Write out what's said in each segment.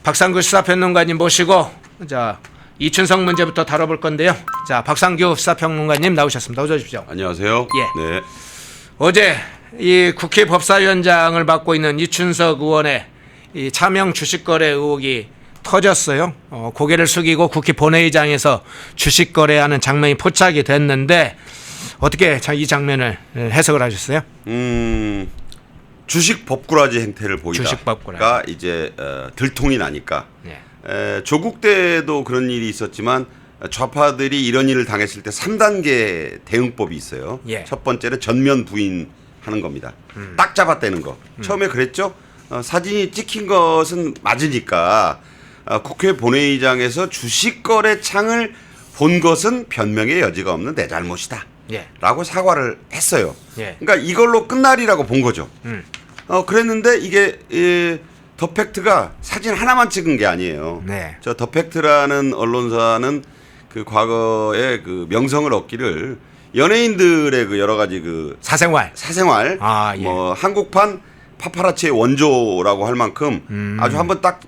박상규 시사평론가님 모시고 자 이춘석 문제부터 다뤄볼 건데요. 자 박상규 시사평론가님 나오셨습니다. 어서 오십시오. 안녕하세요. 예. 네. 어제 이 국회 법사위원장을 맡고 있는 이춘석 의원의 이 차명 주식거래 의혹이 터졌어요. 고개를 숙이고 국회 본회의장에서 주식거래하는 장면이 포착이 됐는데 어떻게 이 장면을 해석을 하셨어요? 주식 법꾸라지 행태를 보이다가 주식 법꾸라지. 이제 들통이 나니까 네. 조국 때도 그런 일이 있었지만 좌파들이 이런 일을 당했을 때 3단계 대응법이 있어요. 예. 첫 번째는 전면 부인하는 겁니다. 딱 잡아떼는 거. 처음에 그랬죠. 사진이 찍힌 것은 맞으니까 국회 본회의장에서 주식거래 창을 본 것은 변명의 여지가 없는 내 잘못이다. 예. 라고 사과를 했어요. 예. 그러니까 이걸로 끝날이라고 본 거죠. 그랬는데 이게 더 팩트가 사진 하나만 찍은 게 아니에요. 네. 저 더 팩트라는 언론사는 그 과거에 그 명성을 얻기를 연예인들의 그 여러 가지 그 사생활. 아, 예. 뭐 한국판 파파라치의 원조라고 할 만큼 아주 한번 딱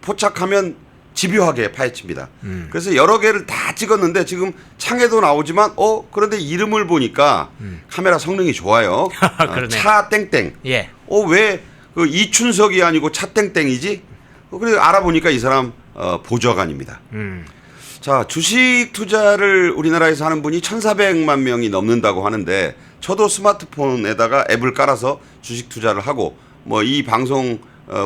포착하면 집요하게 파헤칩니다. 그래서 여러 개를 다 찍었는데 지금 창에도 나오지만 그런데 이름을 보니까 카메라 성능이 좋아요. 그러네. 차 땡땡. 예. 왜 그 이춘석이 아니고 차 땡땡이지? 그래서 알아보니까 이 사람 보좌관입니다. 자, 주식 투자를 우리나라에서 하는 분이 1,400만 명이 넘는다고 하는데 저도 스마트폰에다가 앱을 깔아서 주식 투자를 하고 뭐 이 방송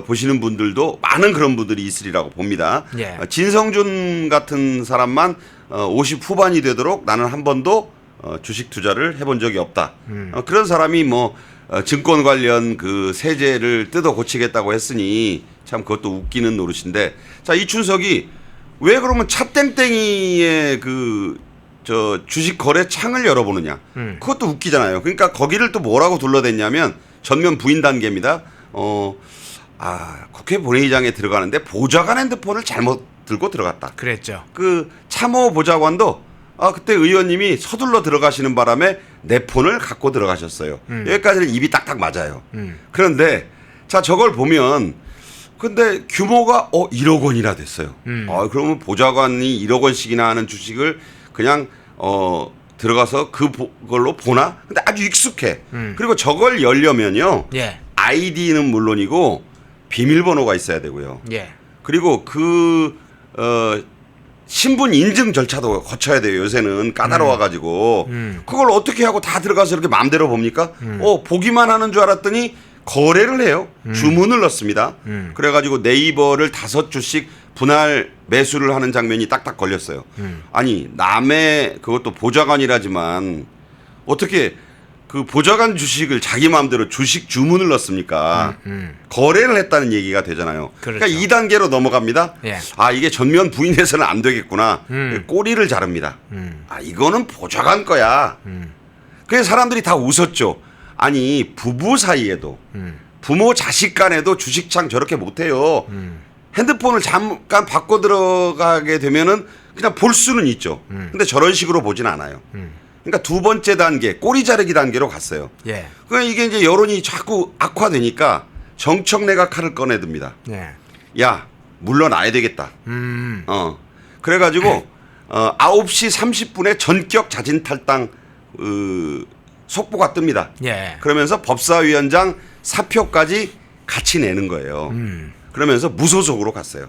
보시는 분들도 많은 그런 분들이 있으리라고 봅니다. 예. 진성준 같은 사람만 50 후반이 되도록 나는 한 번도 주식 투자를 해본 적이 없다. 그런 사람이 뭐 증권 관련 그 세제를 뜯어 고치겠다고 했으니 참 그것도 웃기는 노릇인데, 자, 이춘석이 왜 그러면 차땡땡이의 그 저 주식 거래 창을 열어보느냐? 그것도 웃기잖아요. 그러니까 거기를 또 뭐라고 둘러댔냐면 전면 부인 단계입니다. 국회 본회의장에 들어가는데 보좌관 핸드폰을 잘못 들고 들어갔다. 그랬죠. 그 참호 보좌관도 그때 의원님이 서둘러 들어가시는 바람에 내 폰을 갖고 들어가셨어요. 여기까지는 입이 딱딱 맞아요. 그런데 자, 저걸 보면 근데 규모가 1억 원이나 됐어요. 그러면 보좌관이 1억 원씩이나 하는 주식을 그냥 들어가서 그걸로 보나? 근데 아주 익숙해. 그리고 저걸 열려면요. 예. 아이디는 물론이고 비밀번호가 있어야 되고요. 예. 그리고 신분 인증 절차도 거쳐야 돼요. 요새는 까다로워가지고 그걸 어떻게 하고 다 들어가서 이렇게 마음대로 봅니까? 보기만 하는 줄 알았더니 거래를 해요. 주문을 넣습니다. 그래가지고 네이버를 5주씩 분할 매수를 하는 장면이 딱딱 걸렸어요. 아니 남의 그것도 보좌관이라지만 어떻게 그 보좌관 주식을 자기 마음대로 주식 주문을 넣습니까? 거래를 했다는 얘기가 되잖아요. 그렇죠. 그러니까 2단계로 넘어갑니다. 예. 이게 전면 부인해서는 안 되겠구나. 꼬리를 자릅니다. 이거는 보좌관 거야. 그래서 사람들이 다 웃었죠. 아니 부부 사이에도 부모 자식 간에도 주식창 저렇게 못해요. 핸드폰을 잠깐 바꿔 들어가게 되면은 그냥 볼 수는 있죠. 근데 저런 식으로 보진 않아요. 그러니까 두 번째 단계 꼬리 자르기 단계로 갔어요. 예. 그러니까 이게 이제 여론이 자꾸 악화되니까 정청래가 칼을 꺼내듭니다. 예. 야, 물러나야 되겠다. 그래가지고 9시 30분에 전격 자진 탈당 속보가 뜹니다. 예. 그러면서 법사위원장 사표까지 같이 내는 거예요. 그러면서 무소속으로 갔어요.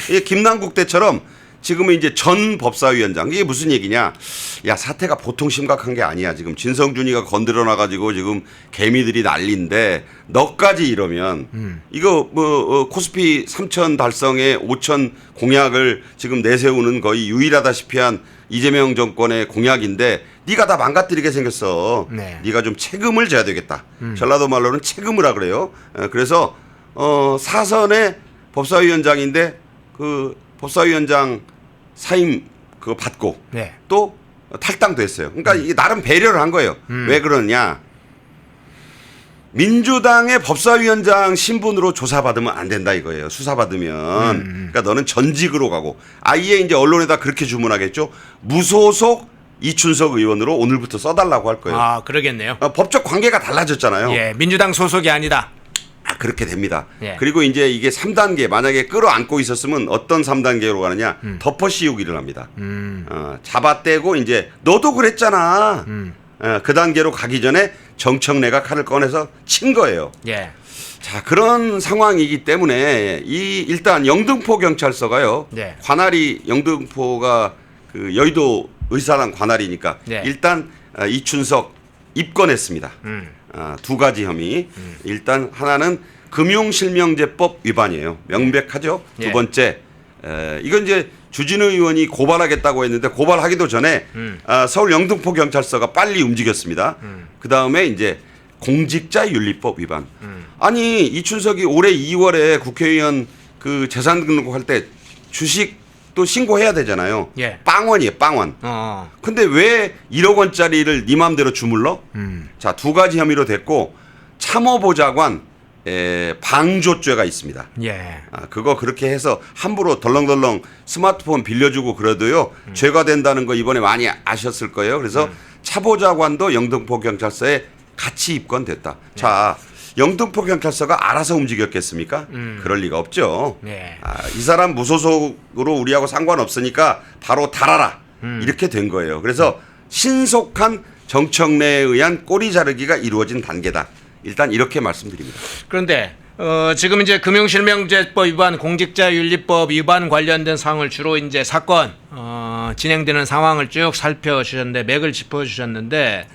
이게 김남국 때처럼 지금은 이제 전 법사위원장. 이게 무슨 얘기냐? 야, 사태가 보통 심각한 게 아니야. 지금 진성준이가 건드려놔가지고 지금 개미들이 난리인데 너까지 이러면 이거 뭐 코스피 3천 달성에 5천 공약을 지금 내세우는 거의 유일하다시피 한 이재명 정권의 공약인데 네가 다 망가뜨리게 생겼어. 네. 네가 좀 책임을 져야 되겠다. 전라도 말로는 책임을 하라 그래요. 그래서 사선의 법사위원장인데 그 법사위원장 사임 그거 받고 네. 또 탈당도 했어요. 그러니까 이게 나름 배려를 한 거예요. 왜 그러냐? 민주당의 법사위원장 신분으로 조사받으면 안 된다 이거예요. 수사받으면. 그러니까 너는 전직으로 가고 아예 이제 언론에다 그렇게 주문하겠죠. 무소속 이춘석 의원으로 오늘부터 써달라고 할 거예요. 그러겠네요. 법적 관계가 달라졌잖아요. 예. 민주당 소속이 아니다. 다 그렇게 됩니다. 예. 그리고 이제 이게 3단계 만약에 끌어안고 있었으면 어떤 3단계로 가느냐 덮어 씌우기를 합니다. 잡아떼고 이제 너도 그랬잖아. 그 단계로 가기 전에 정청래가 칼을 꺼내서 친 거예요. 예. 자, 그런 상황이기 때문에 일단 영등포 경찰서가요. 네. 관할이 영등포가 그 여의도 의사당 관할이니까 네. 일단 이춘석 입건했습니다. 두 가지 혐의. 일단 하나는 금융실명제법 위반이에요. 명백하죠. 예. 두 번째 이건 이제 주진우 의원이 고발하겠다고 했는데 고발하기도 전에 서울 영등포 경찰서가 빨리 움직였습니다. 그 다음에 이제 공직자윤리법 위반. 아니 이춘석이 올해 2월에 국회의원 그 재산 등록할 때 주식도 신고해야 되잖아요. 예. 빵원이에요, 빵원. 근데 왜 1억 원짜리를 네 맘대로 주물러? 자, 두 가지 혐의로 됐고 참호보좌관 방조죄가 있습니다. 예. 그거 그렇게 해서 함부로 덜렁덜렁 스마트폰 빌려주고 그래도요 죄가 된다는 거 이번에 많이 아셨을 거예요. 그래서 차보좌관도 영등포 경찰서에 같이 입건됐다. 자, 영등포 경찰서가 알아서 움직였겠습니까? 그럴 리가 없죠. 네. 이 사람 무소속으로 우리하고 상관없으니까 바로 달아라. 이렇게 된 거예요. 그래서 신속한 정청래에 의한 꼬리 자르기가 이루어진 단계다. 일단 이렇게 말씀드립니다. 그런데 지금 이제 금융실명제법 위반, 공직자윤리법 위반 관련된 사항을 주로 이제 사건 진행되는 상황을 쭉 살펴주셨는데 맥을 짚어주셨는데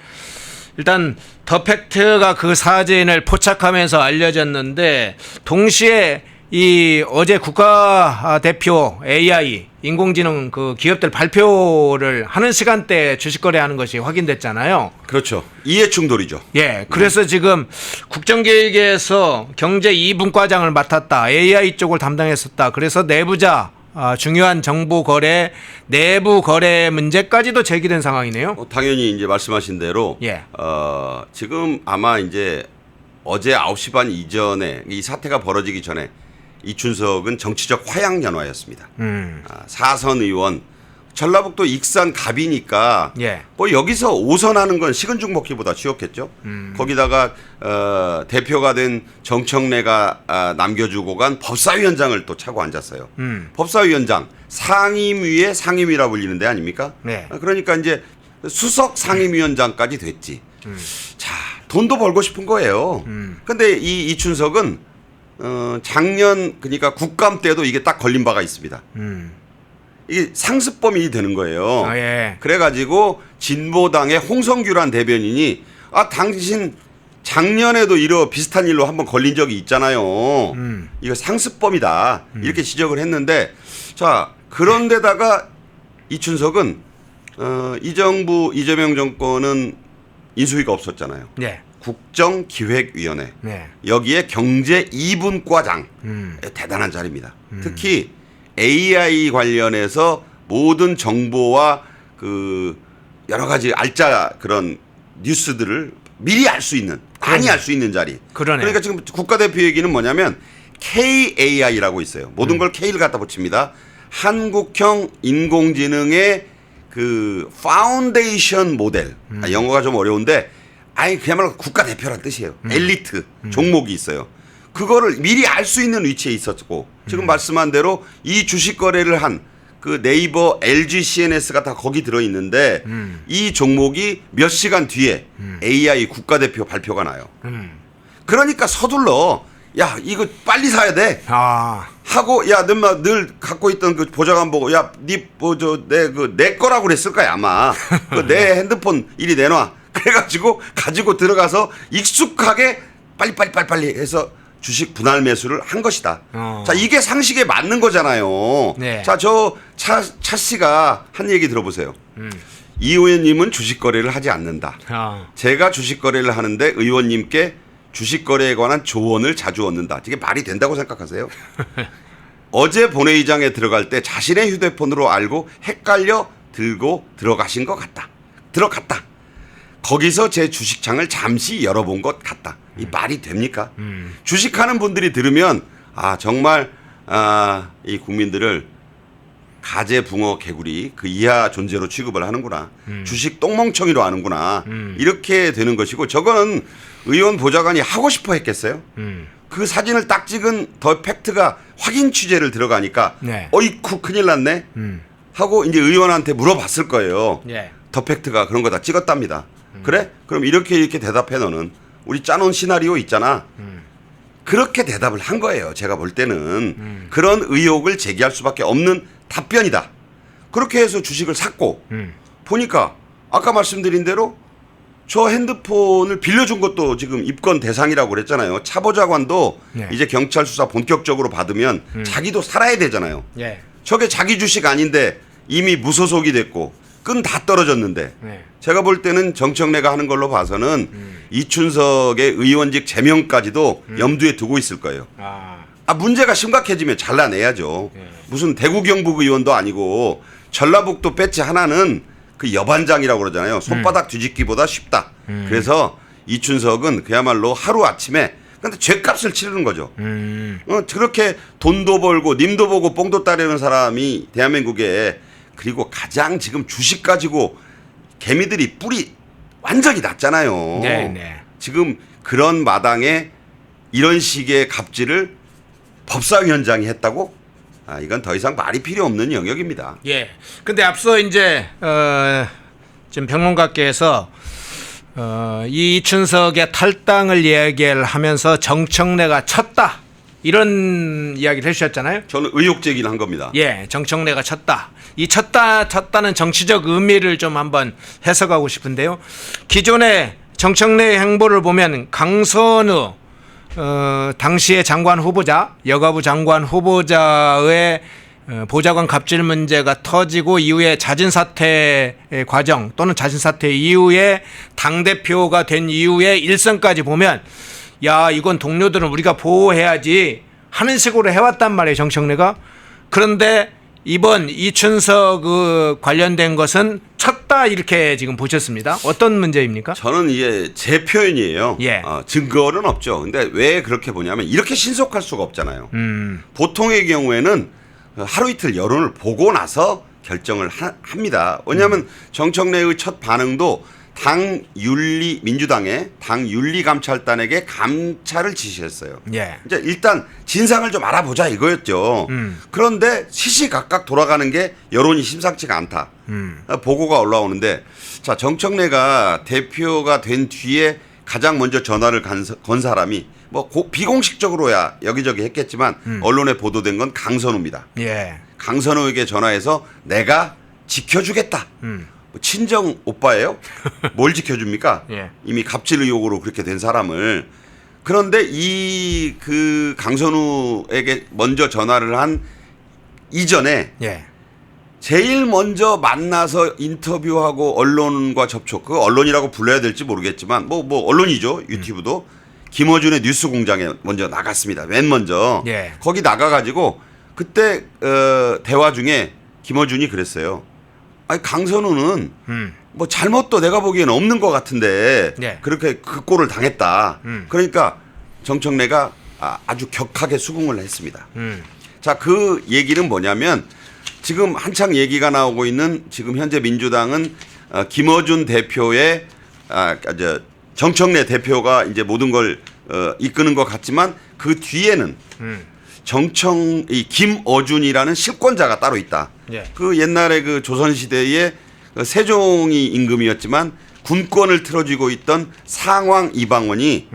일단 더 팩트가 그 사진을 포착하면서 알려졌는데 동시에 이 어제 국가대표 AI 인공지능 그 기업들 발표를 하는 시간대에 주식 거래하는 것이 확인됐잖아요. 그렇죠. 이해 충돌이죠. 예, 그래서 지금 국정기획에서 경제 2분과장을 맡았다. AI 쪽을 담당했었다. 그래서 내부자 중요한 정보 거래, 내부 거래 문제까지도 제기된 상황이네요. 당연히 이제 말씀하신 대로 예. 지금 아마 이제 어제 9시 반 이전에 이 사태가 벌어지기 전에 이춘석은 정치적 화양연화였습니다. 사선 의원, 전라북도 익산 갑이니까 예. 뭐 여기서 5선하는 건 식은죽 먹기보다 쉬웠겠죠. 거기다가 대표가 된 정청래가 남겨주고 간 법사위원장을 또 차고 앉았어요. 법사위원장 상임위의 상임위라 불리는 데 아닙니까? 네. 그러니까 이제 수석 상임위원장까지 됐지. 자, 돈도 벌고 싶은 거예요. 근데 이 이춘석은 작년 그러니까 국감 때도 이게 딱 걸린 바가 있습니다. 이게 상습범이 되는 거예요. 예. 그래가지고 진보당의 홍성규란 대변인이 당신 작년에도 비슷한 일로 한번 걸린 적이 있잖아요. 이거 상습범이다. 이렇게 지적을 했는데 자, 그런데다가 이춘석은 이 정부 이재명 정권은 인수위가 없었잖아요. 네. 국정기획위원회. 네. 여기에 경제 2분과장. 대단한 자리입니다. 특히 AI 관련해서 모든 정보와 그 여러 가지 알짜 그런 뉴스들을 미리 알 수 있는, 많이 알 수 있는 자리. 그러네. 그러니까 지금 국가대표 얘기는 뭐냐면 KAI라고 있어요. 모든 걸 K를 갖다 붙입니다. 한국형 인공지능의 그 파운데이션 모델. 영어가 좀 어려운데 그야말로 국가대표란 뜻이에요. 엘리트 종목이 있어요. 그거를 미리 알 수 있는 위치에 있었고 지금 말씀한 대로 이 주식 거래를 한 그 네이버 LG CNS가 다 거기 들어있는데 이 종목이 몇 시간 뒤에 AI 국가대표 발표가 나요. 그러니까 서둘러 야 이거 빨리 사야 돼 하고 야 너 늘 갖고 있던 그 보좌관 보고 야 네 뭐 내 거라고 그랬을 거야 아마 내 핸드폰 이리 내놔 그래가지고 가지고 들어가서 익숙하게 빨리 해서 주식 분할 매수를 한 것이다. 자, 이게 상식에 맞는 거잖아요. 네. 자, 차 씨가 한 얘기 들어보세요. 이 의원님은 주식 거래를 하지 않는다. 제가 주식 거래를 하는데 의원님께 주식 거래에 관한 조언을 자주 얻는다. 이게 말이 된다고 생각하세요? 어제 본회의장에 들어갈 때 자신의 휴대폰으로 알고 헷갈려 들고 들어가신 것 같다. 들어갔다. 거기서 제 주식창을 잠시 열어본 것 같다. 이 말이 됩니까? 주식하는 분들이 들으면 정말 이 국민들을 가재, 붕어, 개구리 그 이하 존재로 취급을 하는구나. 주식 똥멍청이로 아는구나. 이렇게 되는 것이고 저거는 의원 보좌관이 하고 싶어 했겠어요? 그 사진을 딱 찍은 더 팩트가 확인 취재를 들어가니까 네. 어이쿠 큰일 났네 하고 이제 의원한테 물어봤을 거예요. 예. 더 팩트가 그런 거 다 찍었답니다. 그래? 그럼 이렇게 대답해 너는. 우리 짜놓은 시나리오 있잖아. 그렇게 대답을 한 거예요. 제가 볼 때는 그런 의혹을 제기할 수밖에 없는 답변이다. 그렇게 해서 주식을 샀고 보니까 아까 말씀드린 대로 저 핸드폰을 빌려준 것도 지금 입건 대상이라고 그랬잖아요. 차보좌관도 네. 이제 경찰 수사 본격적으로 받으면 자기도 살아야 되잖아요. 예. 저게 자기 주식 아닌데 이미 무소속이 됐고 끈 다 떨어졌는데 네. 제가 볼 때는 정청래가 하는 걸로 봐서는 이춘석의 의원직 제명까지도 염두에 두고 있을 거예요. 아, 문제가 심각해지면 잘라내야죠. 예. 무슨 대구 경북 의원도 아니고 전라북도 배치 하나는 그 여반장이라고 그러잖아요. 손바닥 뒤집기보다 쉽다. 그래서 이춘석은 그야말로 하루아침에 근데 죗값을 치르는 거죠. 그렇게 돈도 벌고 님도 보고 뽕도 따르는 사람이 대한민국에 그리고 가장 지금 주식 가지고 개미들이 뿔이 완전히 났잖아요. 네, 네. 지금 그런 마당에 이런 식의 갑질을 법사위원장이 했다고? 아, 이건 더 이상 말이 필요 없는 영역입니다. 예. 근데 앞서 이제 지금 평론가께서 이 이춘석의 탈당을 이야기를 하면서 정청래가 쳤다 이런 이야기를 해주셨잖아요. 저는 의혹 제기를 한 겁니다. 예, 정청래가 쳤다. 이 쳤다는 정치적 의미를 좀 한번 해석하고 싶은데요. 기존의 정청래의 행보를 보면 강선우 당시의 장관 후보자, 여가부 장관 후보자의 보좌관 갑질 문제가 터지고 이후에 자진 사퇴 과정 또는 자진 사퇴 이후에 당대표가 된 이후에 일선까지 보면 야, 이건 동료들은 우리가 보호해야지 하는 식으로 해왔단 말이에요, 정청래가. 그런데 이번 이춘석 관련된 것은 쳤다 이렇게 지금 보셨습니다. 어떤 문제입니까? 저는 이게 제 표현이에요. 예. 증거는 없죠. 근데 왜 그렇게 보냐면 이렇게 신속할 수가 없잖아요. 보통의 경우에는 하루 이틀 여론을 보고 나서 결정을 합니다. 왜냐하면 정청래의 첫 반응도 민주당의 당 윤리감찰단에게 감찰을 지시했어요. 예. 이제 일단 진상을 좀 알아보자 이거였죠. 그런데 시시각각 돌아가는 게 여론이 심상치가 않다. 보고가 올라오는데 자 정청래가 대표가 된 뒤에 가장 먼저 전화를 건 사람이 뭐 비공식적으로야 여기저기 했겠지만 언론에 보도된 건 강선우입니다. 예. 강선우에게 전화해서 내가 지켜주겠다. 뭐 친정 오빠예요? 뭘 지켜줍니까? 예. 이미 갑질 의혹으로 그렇게 된 사람을. 그런데 그 강선우에게 먼저 전화를 한 이전에 예. 제일 먼저 만나서 인터뷰하고 언론과 접촉, 그 언론이라고 불러야 될지 모르겠지만 뭐 언론이죠. 유튜브도 김어준의 뉴스공장에 먼저 나갔습니다. 맨 먼저. 예. 거기 나가가지고 그때 대화 중에 김어준이 그랬어요. 아니 강선우는 뭐 잘못도 내가 보기에는 없는 것 같은데 네. 그렇게 그 꼴을 당했다. 그러니까 정청래가 아주 격하게 수긍을 했습니다. 자, 그 얘기는 뭐냐면 지금 한창 얘기가 나오고 있는 지금 현재 민주당은 김어준 대표의 정청래 대표가 이제 모든 걸 이끄는 것 같지만 그 뒤에는 이 김어준이라는 실권자가 따로 있다. 예. 그 옛날에 그 조선시대에 세종이 임금이었지만 군권을 틀어쥐고 있던 상왕 이방원이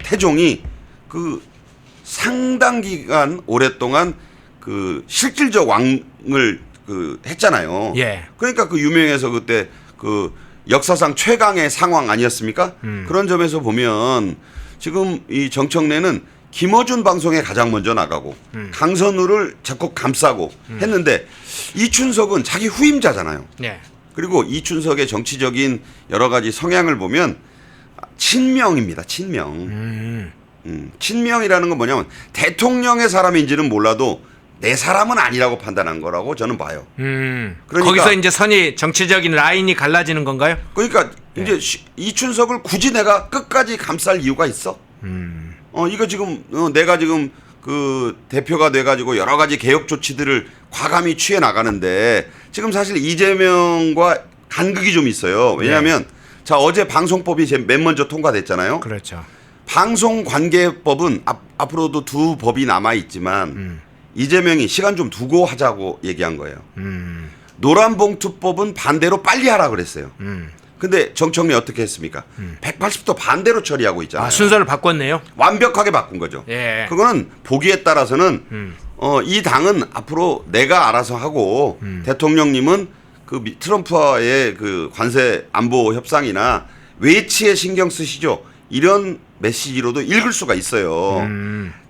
태종이 그 상당 기간 오랫동안 그 실질적 왕을 했잖아요. 예. 그러니까 그 유명해서 그때 그 역사상 최강의 상왕 아니었습니까? 그런 점에서 보면 지금 이 정청래는 김어준 방송에 가장 먼저 나가고 강선우를 적극 감싸고 했는데 이춘석은 자기 후임자잖아요. 예. 그리고 이춘석의 정치적인 여러 가지 성향을 보면 친명입니다. 친명. 친명이라는 건 뭐냐면 대통령의 사람인지는 몰라도 내 사람은 아니라고 판단한 거라고 저는 봐요. 그러니까 거기서 이제 선이 정치적인 라인이 갈라지는 건가요? 그러니까 이제 이춘석을 굳이 내가 끝까지 감쌀 이유가 있어? 이거 지금 내가 지금 그 대표가 돼가지고 여러 가지 개혁 조치들을 과감히 취해 나가는데 지금 사실 이재명과 간극이 좀 있어요. 왜냐하면 자 어제 방송법이 맨 먼저 통과됐잖아요. 그렇죠. 방송관계법은 앞으로도 두 법이 남아 있지만 이재명이 시간 좀 두고 하자고 얘기한 거예요. 노란봉투법은 반대로 빨리 하라 그랬어요. 근데 정청래 어떻게 했습니까? 180도 반대로 처리하고 있잖아요. 아, 순서를 바꿨네요. 완벽하게 바꾼 거죠. 예. 그거는 보기에 따라서는 이 당은 앞으로 내가 알아서 하고 대통령님은 그 트럼프와의 그 관세 안보 협상이나 외치에 신경 쓰시죠. 이런 메시지로도 읽을 수가 있어요.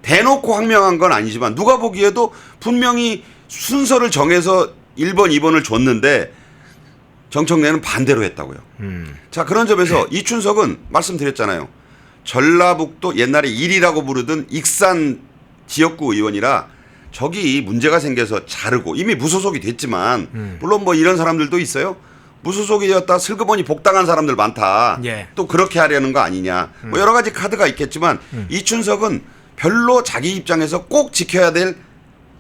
대놓고 항명한 건 아니지만 누가 보기에도 분명히 순서를 정해서 1번, 2번을 줬는데 정청래는 반대로 했다고요. 자, 그런 점에서 이춘석은 말씀드렸잖아요. 전라북도 옛날에 일이라고 부르던 익산 지역구 의원이라 저기 문제가 생겨서 자르고 이미 무소속이 됐지만 물론 뭐 이런 사람들도 있어요. 무소속이 되었다 슬그머니 복당한 사람들 많다. 예. 또 그렇게 하려는 거 아니냐. 뭐 여러 가지 카드가 있겠지만 이춘석은 별로 자기 입장에서 꼭 지켜야 될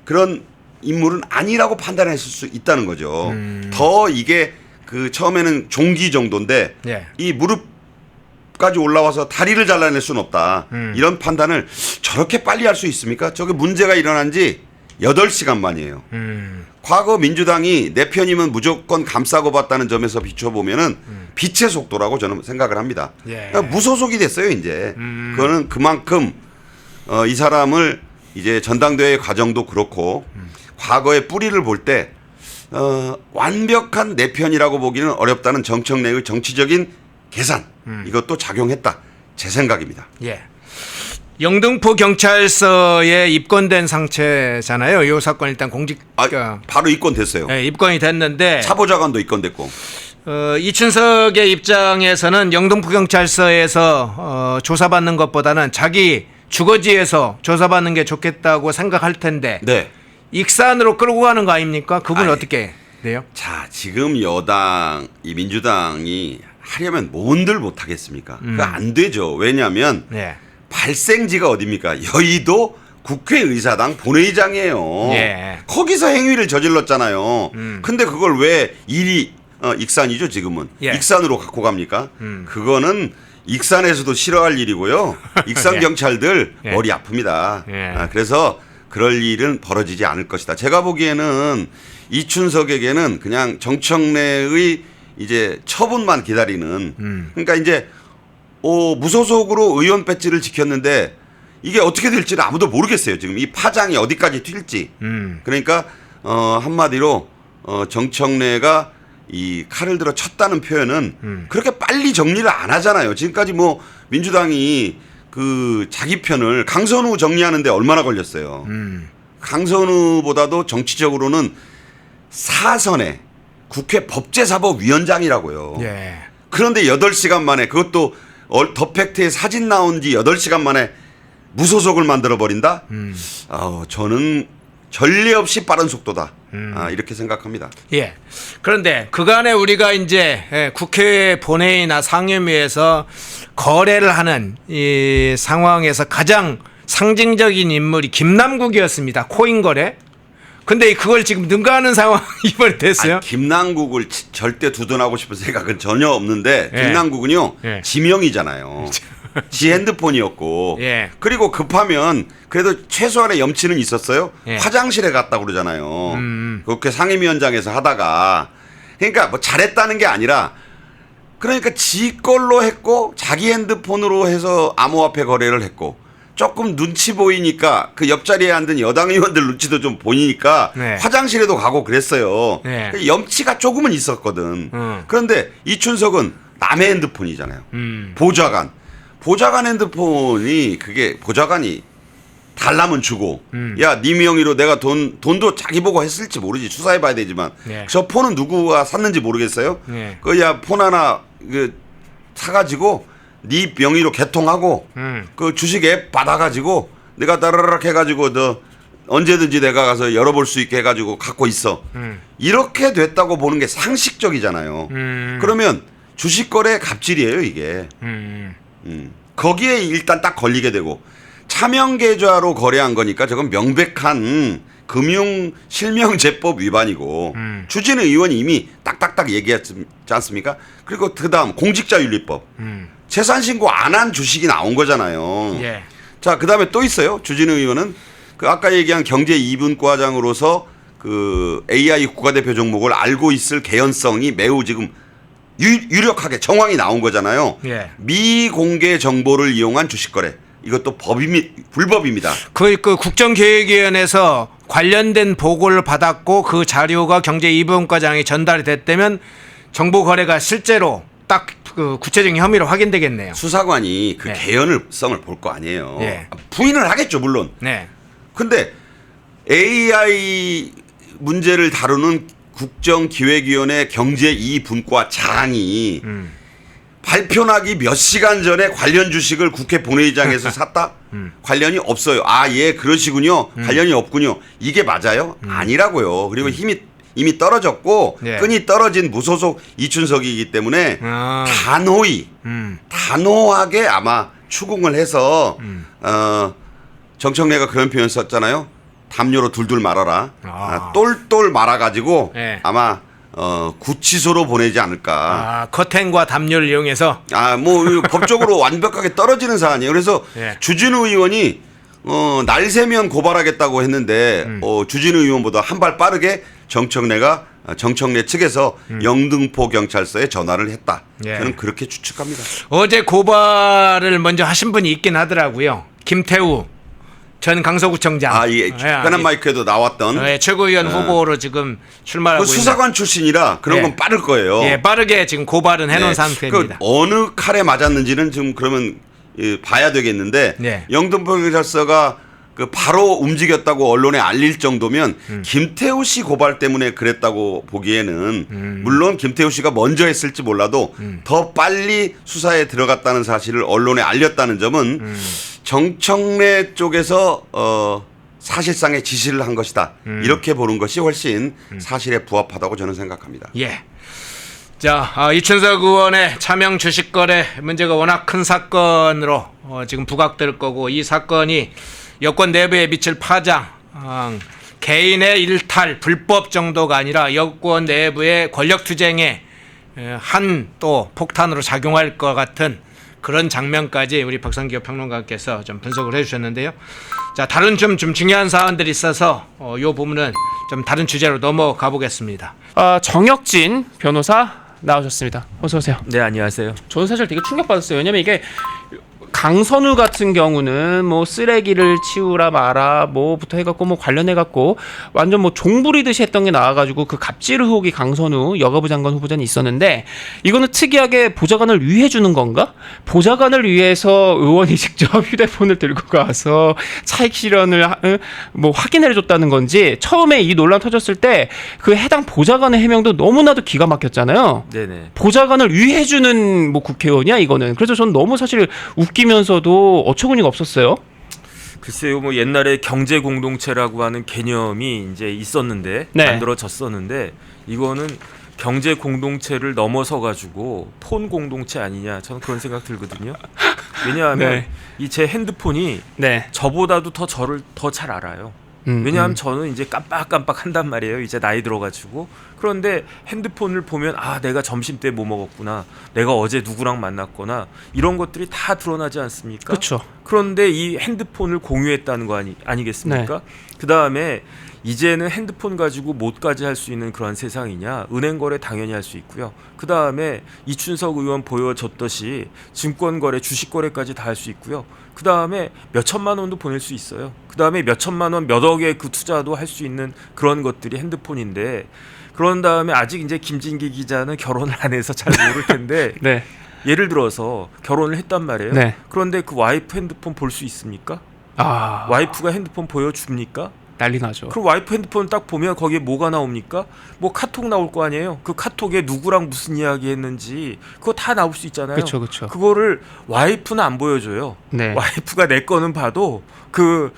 그런 인물은 아니라고 판단했을 수 있다는 거죠. 더 이게 그 처음에는 종기 정도인데 예. 이 무릎까지 올라와서 다리를 잘라낼 수는 없다. 이런 판단을 저렇게 빨리 할 수 있습니까? 저게 문제가 일어난 지 8시간 만이에요. 과거 민주당이 내 편이면 무조건 감싸고 봤다는 점에서 비춰보면은 빛의 속도라고 저는 생각을 합니다. 예. 그러니까 무소속이 됐어요, 이제. 그거는 그만큼 이 사람을 이제 전당대회 과정도 그렇고 과거의 뿌리를 볼 때 완벽한 내 편이라고 보기는 어렵다는 정청래의 정치적인 계산 이것도 작용했다. 제 생각입니다. 예. 영등포 경찰서에 입건된 상태잖아요. 이 사건 일단 공직 바로 입건됐어요. 예, 입건이 됐는데 차보좌관도 입건됐고. 이춘석의 입장에서는 영등포 경찰서에서 조사받는 것보다는 자기 주거지에서 조사받는 게 좋겠다고 생각할 텐데 네. 익산으로 끌고 가는 거 아닙니까? 그분 아니, 어떻게 돼요? 자, 지금 여당 이 민주당이 하려면 뭔들 못하겠습니까? 그거 안 되죠. 왜냐하면 예. 발생지가 어디입니까? 여의도 국회의사당 본회의장이에요. 예. 거기서 행위를 저질렀잖아요. 근데 그걸 왜 일이 익산이죠 지금은. 예. 익산으로 갖고 갑니까? 그거는 익산에서도 싫어할 일이고요. 익산 예. 경찰들 예. 머리 아픕니다. 예. 그래서 그럴 일은 벌어지지 않을 것이다. 제가 보기에는 이춘석에게는 그냥 정청래의 이제 처분만 기다리는. 그러니까 이제 무소속으로 의원 배지를 지켰는데 이게 어떻게 될지는 아무도 모르겠어요. 지금 이 파장이 어디까지 튈지. 그러니까 한마디로 정청래가 이 칼을 들어 쳤다는 표현은 그렇게 빨리 정리를 안 하잖아요. 지금까지 뭐 민주당이 그 자기 편을 강선우 정리하는데 얼마나 걸렸어요. 강선우보다도 정치적으로는 사선의 국회 법제사법위원장이라고요. 예. 그런데 8시간 만에 그것도 더 팩트에 사진 나온 지 8시간 만에 무소속을 만들어버린다? 저는 전례 없이 빠른 속도다. 이렇게 생각합니다. 예. 그런데 그간에 우리가 이제 국회 본회의나 상임위에서 거래를 하는 이 상황에서 가장 상징적인 인물이 김남국이었습니다. 코인 거래. 근데 그걸 지금 능가하는 상황이 이번에 됐어요. 김남국을 절대 두둔하고 싶은 생각은 전혀 없는데 예. 김남국은요. 예. 지명이잖아요. 지 핸드폰이었고 예. 그리고 급하면 그래도 최소한의 염치는 있었어요. 예. 화장실에 갔다 그러잖아요. 그렇게 상임위원장에서 하다가 그러니까 뭐 잘했다는 게 아니라 그러니까 지 걸로 했고 자기 핸드폰으로 해서 암호화폐 거래를 했고 조금 눈치 보이니까 그 옆자리에 앉은 여당 의원들 눈치도 좀 보이니까 네. 화장실에도 가고 그랬어요. 네. 염치가 조금은 있었거든. 그런데 이춘석은 남의 핸드폰이잖아요. 보좌관 핸드폰이 그게 보좌관이 달라면 주고 야, 네 명의로 내가 돈도 자기 보고 했을지 모르지 수사해봐야 되지만 네. 저 폰은 누구가 샀는지 모르겠어요. 네. 야, 폰 하나 사가지고 네 명의로 개통하고 그 주식 앱 받아가지고 내가 따라락 해가지고 너 언제든지 내가 가서 열어볼 수 있게 해가지고 갖고 있어. 이렇게 됐다고 보는 게 상식적이잖아요. 그러면 주식 거래 갑질이에요 이게. 거기에 일단 딱 걸리게 되고 차명 계좌로 거래한 거니까 저건 명백한 금융 실명제법 위반이고 추진의 의원이 이미 딱딱딱 얘기했지 않습니까? 그리고 그다음 공직자윤리법 재산 신고 안 한 주식이 나온 거잖아요. 예. 자, 그다음에 또 있어요. 주진우 의원은 그 아까 얘기한 경제 2분과장으로서 그 AI 국가대표 종목을 알고 있을 개연성이 매우 지금 유력하게 정황이 나온 거잖아요. 예. 미공개 정보를 이용한 주식 거래. 이것도 불법입니다. 그 국정기획위원회에서 관련된 보고를 받았고 그 자료가 경제 2분과장에 전달이 됐다면 정보 거래가 실제로 딱 그 구체적인 혐의로 확인되겠네요. 수사관이 그 네. 개연성을 볼 거 아니에요. 네. 부인을 하겠죠, 물론. 네. 근데 AI 문제를 다루는 국정기획위원회 경제 2분과장이 발표나기 몇 시간 전에 관련 주식을 국회 본회의장에서 샀다? 관련이 없어요. 아, 예, 그러시군요. 관련이 없군요. 이게 맞아요? 아니라고요. 그리고 힘이 이미 떨어졌고 네. 끈이 떨어진 무소속 이춘석이기 때문에 단호하게 아마 추궁을 해서 정청래가 그런 표현 썼잖아요. 담요로 둘둘 말아라. 똘똘 말아가지고 네. 아마 구치소로 보내지 않을까. 커튼과 담요를 이용해서 뭐 법적으로 완벽하게 떨어지는 사안이에요. 그래서 네. 주진우 의원이 날 새면 고발하겠다고 했는데 주진우 의원보다 한 발 빠르게 정청래 측에서 영등포 경찰서에 전화를 했다. 예. 저는 그렇게 추측합니다. 어제 고발을 먼저 하신 분이 있긴 하더라고요. 김태우 전 강서구청장. 이 편한 마이크에도 나왔던 최고위원 후보로 지금 출마하고 그 수사관 출신이라 그런 건 빠를 거예요. 예, 빠르게 지금 고발은 해놓은 상태입니다. 그 어느 칼에 맞았는지는 지금 그러면 봐야 되겠는데 네. 영등포 경찰서가 그 바로 움직였다고 언론에 알릴 정도면 김태우 씨 고발 때문에 그랬다고 보기에는 물론 김태우 씨가 먼저 했을지 몰라도 더 빨리 수사에 들어갔다는 사실을 언론에 알렸다는 점은 정청래 쪽에서 사실상의 지시를 한 것이다. 이렇게 보는 것이 훨씬 사실에 부합하다고 저는 생각합니다. 예. 자, 이춘석 의원의 차명 주식 거래 문제가 워낙 큰 사건으로 지금 부각될 거고 이 사건이 여권 내부에 미칠 파장, 개인의 일탈, 불법 정도가 아니라 여권 내부의 권력 투쟁에 한 또 폭탄으로 작용할 것 같은 그런 장면까지 우리 박성기호 평론가께서 좀 분석을 해주셨는데요. 자, 다른 좀 중요한 사안들이 있어서 이 부분은 좀 다른 주제로 넘어가 보겠습니다. 정혁진 변호사 나오셨습니다. 어서 오세요. 네, 안녕하세요. 저는 사실 되게 충격받았어요. 왜냐면 이게 강선우 같은 경우는 뭐 쓰레기를 치우라 마라 뭐부터 해갖고 뭐 관련해갖고 완전 뭐 종부리듯이 했던 게 나와가지고 그 갑질 의혹이 강선우 여가부 장관 후보자는 있었는데 이거는 특이하게 보좌관을 위해 주는 건가? 보좌관을 위해서 의원이 직접 휴대폰을 들고 가서 차익 실현을 뭐 확인해줬다는 건지 처음에 이 논란 터졌을 때 그 해당 보좌관의 해명도 너무나도 기가 막혔잖아요. 네네. 보좌관을 위해 주는 뭐 국회의원이야 이거는. 그래서 저는 너무 사실 웃기면서도 어처구니가 없었어요. 글쎄요, 뭐 옛날에 경제 공동체라고 하는 개념이 이제 있었는데 네. 만들어졌었는데 이거는 경제 공동체를 넘어서 가지고 폰 공동체 아니냐 저는 그런 생각 들거든요. 왜냐하면 네. 이 제 핸드폰이 네. 저보다도 저를 더 잘 알아요. 왜냐하면 저는 이제 깜빡깜빡 한단 말이에요. 이제 나이 들어가지고. 그런데 핸드폰을 보면 내가 점심 때 뭐 먹었구나. 내가 어제 누구랑 만났거나 이런 것들이 다 드러나지 않습니까? 그렇죠. 그런데 이 핸드폰을 공유했다는 거 아니겠습니까? 그다음에 이제는 핸드폰 가지고 뭐까지 할 수 있는 그런 세상이냐. 은행 거래 당연히 할 수 있고요. 그다음에 이춘석 의원 보여줬듯이 증권 거래, 주식 거래까지 다 할 수 있고요. 그다음에 몇 천만 원도 보낼 수 있어요. 그다음에 몇 천만 원, 몇 억의 그 투자도 할 수 있는 그런 것들이 핸드폰인데 그런 다음에 아직 이제 김진기 기자는 결혼을 안 해서 잘 모를 텐데 네. 예를 들어서 결혼을 했단 말이에요. 네. 그런데 그 와이프 핸드폰 볼 수 있습니까? 와이프가 핸드폰 보여줍니까? 난리 나죠. 그럼 와이프 핸드폰 딱 보면 거기에 뭐가 나옵니까? 뭐 카톡 나올 거 아니에요. 그 카톡에 누구랑 무슨 이야기 했는지 그거 다 나올 수 있잖아요. 그렇죠, 그렇죠. 그거를 와이프는 안 보여줘요. 네. 와이프가 내 거는 봐도 그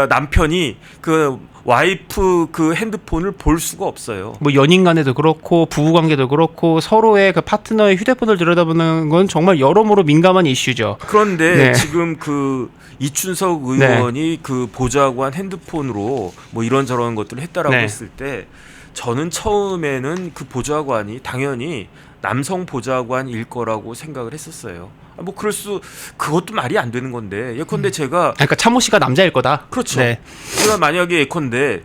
남편이 그 와이프 그 핸드폰을 볼 수가 없어요. 뭐 연인 간에도 그렇고 부부 관계도 그렇고 서로의 그 파트너의 휴대폰을 들여다보는 건 정말 여러모로 민감한 이슈죠. 그런데 네. 지금 그 이춘석 의원이 그 보좌관 핸드폰으로 뭐 이런저런 것들을 했다라고 네. 했을 때 저는 처음에는 그 보좌관이 당연히 남성 보좌관일 거라고 생각을 했었어요. 뭐 그것도 말이 안 되는 건데 예컨대 제가 그러니까 참모 씨가 남자일 거다. 그렇죠. 네. 제가 만약에 예컨대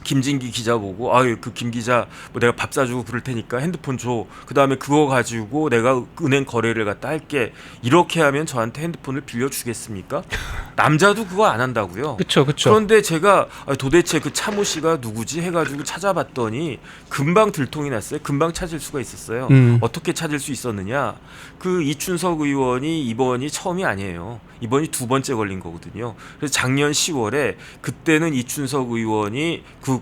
김진기 기자 보고 아유 그 김 기자 뭐 내가 밥 사주고 그럴 테니까 핸드폰 줘. 그다음에 그거 가지고 내가 은행 거래를 갖다 할게. 이렇게 하면 저한테 핸드폰을 빌려주겠습니까? 남자도 그거 안 한다고요. 그렇죠, 그렇죠. 그런데 제가 도대체 그 차모 씨가 누구지 해가지고 찾아봤더니 금방 들통이 났어요. 금방 찾을 수가 있었어요. 어떻게 찾을 수 있었느냐? 그 이춘석 의원이 이번이 처음이 아니에요. 이번이 두 번째 걸린 거거든요. 그래서 작년 10월에 그때는 이춘석 의원이 그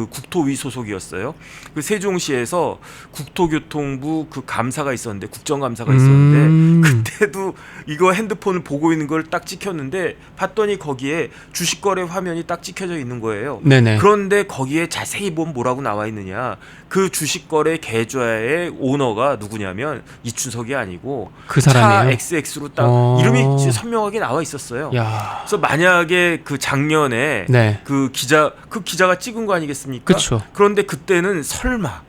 국토위 소속이었어요. 그 세종시에서 국토교통부 그 감사가 있었는데 국정감사가 있었는데 그때도 이거 핸드폰을 보고 있는 걸 딱 찍혔는데 봤더니 거기에 주식거래 화면이 딱 찍혀져 있는 거예요. 네네. 그런데 거기에 자세히 보면 뭐라고 나와 있느냐? 그 주식거래 계좌의 오너가 누구냐면 이춘석이 아니고 그 사람이에요? 차 XX로 딱 이름이 선명하게 나와 있었어요. 야. 그래서 만약에 그 작년에 네. 그 기자가 찍은 거 아니겠습니까? 그쵸. 그런데 그때는 설마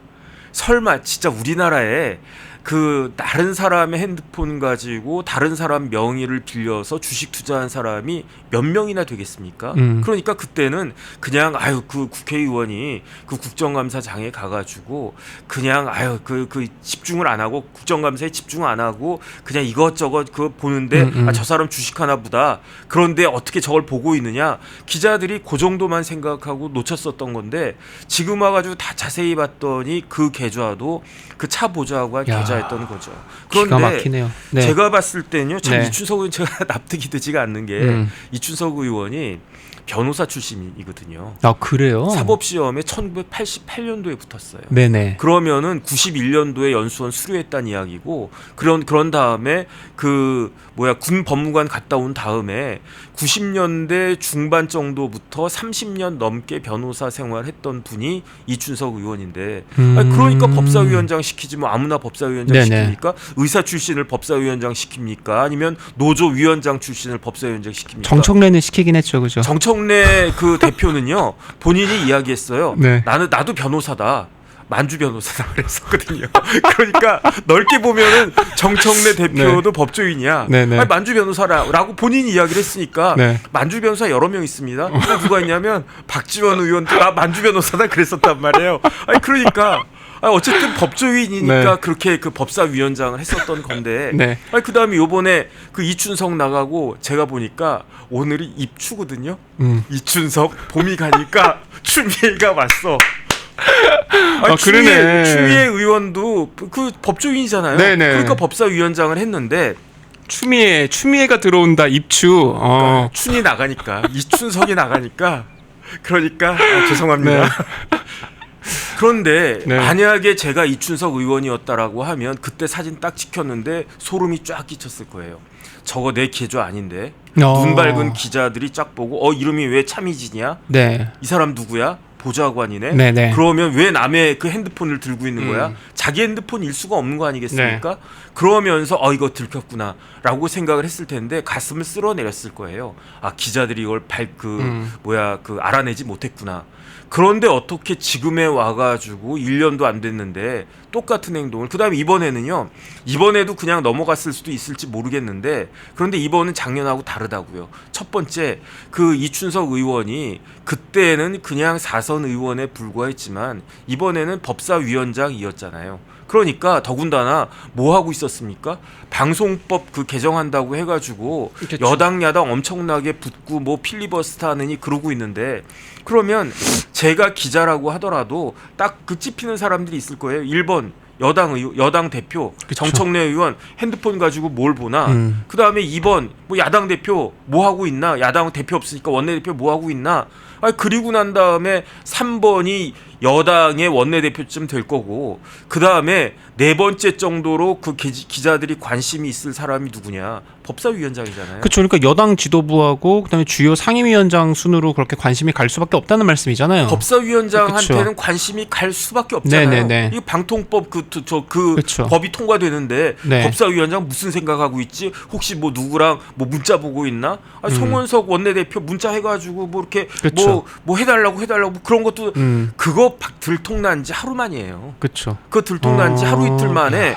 진짜 우리나라에 그 다른 사람의 핸드폰 가지고 다른 사람 명의를 빌려서 주식 투자한 사람이 몇 명이나 되겠습니까? 그러니까 그때는 그냥 아유 그 국회의원이 그 국정감사장에 가가지고 그냥 아유 그 집중을 안 하고 국정감사에 집중 안 하고 그냥 이것저것 그거 보는데 아, 저 사람 주식하나 보다. 그런데 어떻게 저걸 보고 있느냐? 기자들이 그 정도만 생각하고 놓쳤었던 건데 지금 와가지고 다 자세히 봤더니 그 계좌도 그 차 보좌관 계좌였던 거죠. 기가 그런데 막히네요. 네. 제가 봤을 때는요, 참 네. 이춘석 의원 제가 납득이 되지가 않는 게 이춘석 의원이 변호사 출신이거든요. 아 그래요? 사법시험에 1988년도에 붙었어요. 네네. 그러면은 91년도에 연수원 수료했다는 이야기고 그런 다음에 군 법무관 갔다 온 다음에 90년대 중반 정도부터 30년 넘게 변호사 생활했던 분이 이춘석 의원인데 아니, 그러니까 법사위원장 시키지 뭐 아무나 법사위원장 네네. 시킵니까? 의사 출신을 법사위원장 시킵니까? 아니면 노조위원장 출신을 법사위원장 시킵니까? 정청래는 시키긴 했죠, 그죠? 정청래 그 대표는요 본인이 이야기했어요. 네. 나도 변호사다. 만주 변호사다 그랬었거든요. 그러니까 넓게 보면은 정청래 대표도 법조인이야. 네네. 아니, 만주 변호사라고 본인이 이야기를 했으니까 네. 만주 변호사 여러 명 있습니다. 누가 있냐면 박지원 의원도 나 만주 변호사다 그랬었단 말이에요. 아니 그러니까 어쨌든 법조인이니까 네. 그렇게 그 법사위원장을 했었던 건데. 네. 아니 그다음에 요번에 그 이춘석 나가고 제가 보니까 오늘이 입추거든요. 이춘석 봄이 가니까 추미애가 왔어. 그러네. 추미애 의원도 그 법조인이잖아요. 네네. 그러니까 법사위원장을 했는데 추미애가 들어온다 입추. 그러니까 춘이 나가니까 이춘석이 나가니까 그러니까 죄송합니다. 네. 그런데 네. 만약에 제가 이춘석 의원이었다라고 하면 그때 사진 딱 찍혔는데 소름이 쫙 끼쳤을 거예요. 저거 내 계좌 아닌데 눈 밝은 기자들이 쫙 보고 이름이 왜 차미진이야? 네. 이 사람 누구야? 보좌관이네. 네네. 그러면 왜 남의 그 핸드폰을 들고 있는 거야? 자기 핸드폰일 수가 없는 거 아니겠습니까? 네. 그러면서 이거 들켰구나라고 생각을 했을 텐데 가슴을 쓸어내렸을 거예요. 아 기자들이 이걸 알아내지 못했구나. 그런데 어떻게 지금에 와가지고 1년도 안 됐는데 똑같은 행동을 그다음에 이번에도 그냥 넘어갔을 수도 있을지 모르겠는데 그런데 이번은 작년하고 다르다고요. 첫 번째 그 이춘석 의원이 그때는 그냥 4선 의원에 불과했지만 이번에는 법사위원장이었잖아요. 그러니까 더군다나 뭐 하고 있었습니까? 방송법 그 개정한다고 해가지고 그렇죠. 여당 야당 엄청나게 붙고 뭐 필리버스터 하느니 그러고 있는데 그러면 제가 기자라고 하더라도 딱 그 찝히는 사람들이 있을 거예요. 1번 여당 대표 그쵸. 정청래 의원 핸드폰 가지고 뭘 보나. 그다음에 2번 뭐 야당 대표 뭐 하고 있나. 야당 대표 없으니까 원내대표 뭐 하고 있나. 그리고 난 다음에 3번이 여당의 원내대표쯤 될 거고 그다음에 네 번째 정도로 그 기자들이 관심이 있을 사람이 누구냐. 법사위원장이잖아요. 그렇죠. 그러니까 여당 지도부하고 그다음에 주요 상임위원장 순으로 그렇게 관심이 갈 수밖에 없다는 말씀이잖아요. 법사위원장한테는 그쵸. 관심이 갈 수밖에 없잖아요. 네네네. 이 방통법 그쵸. 법이 통과되는데 네. 법사위원장 무슨 생각하고 있지? 혹시 뭐 누구랑 뭐 문자 보고 있나? 송원석 원내대표 문자 해가지고 뭐 이렇게 그쵸. 뭐 해달라고 그런 것도 그거 그거 들통난 지 하루 만이에요. 그렇죠. 그거 들통난 지 하루 이틀 만에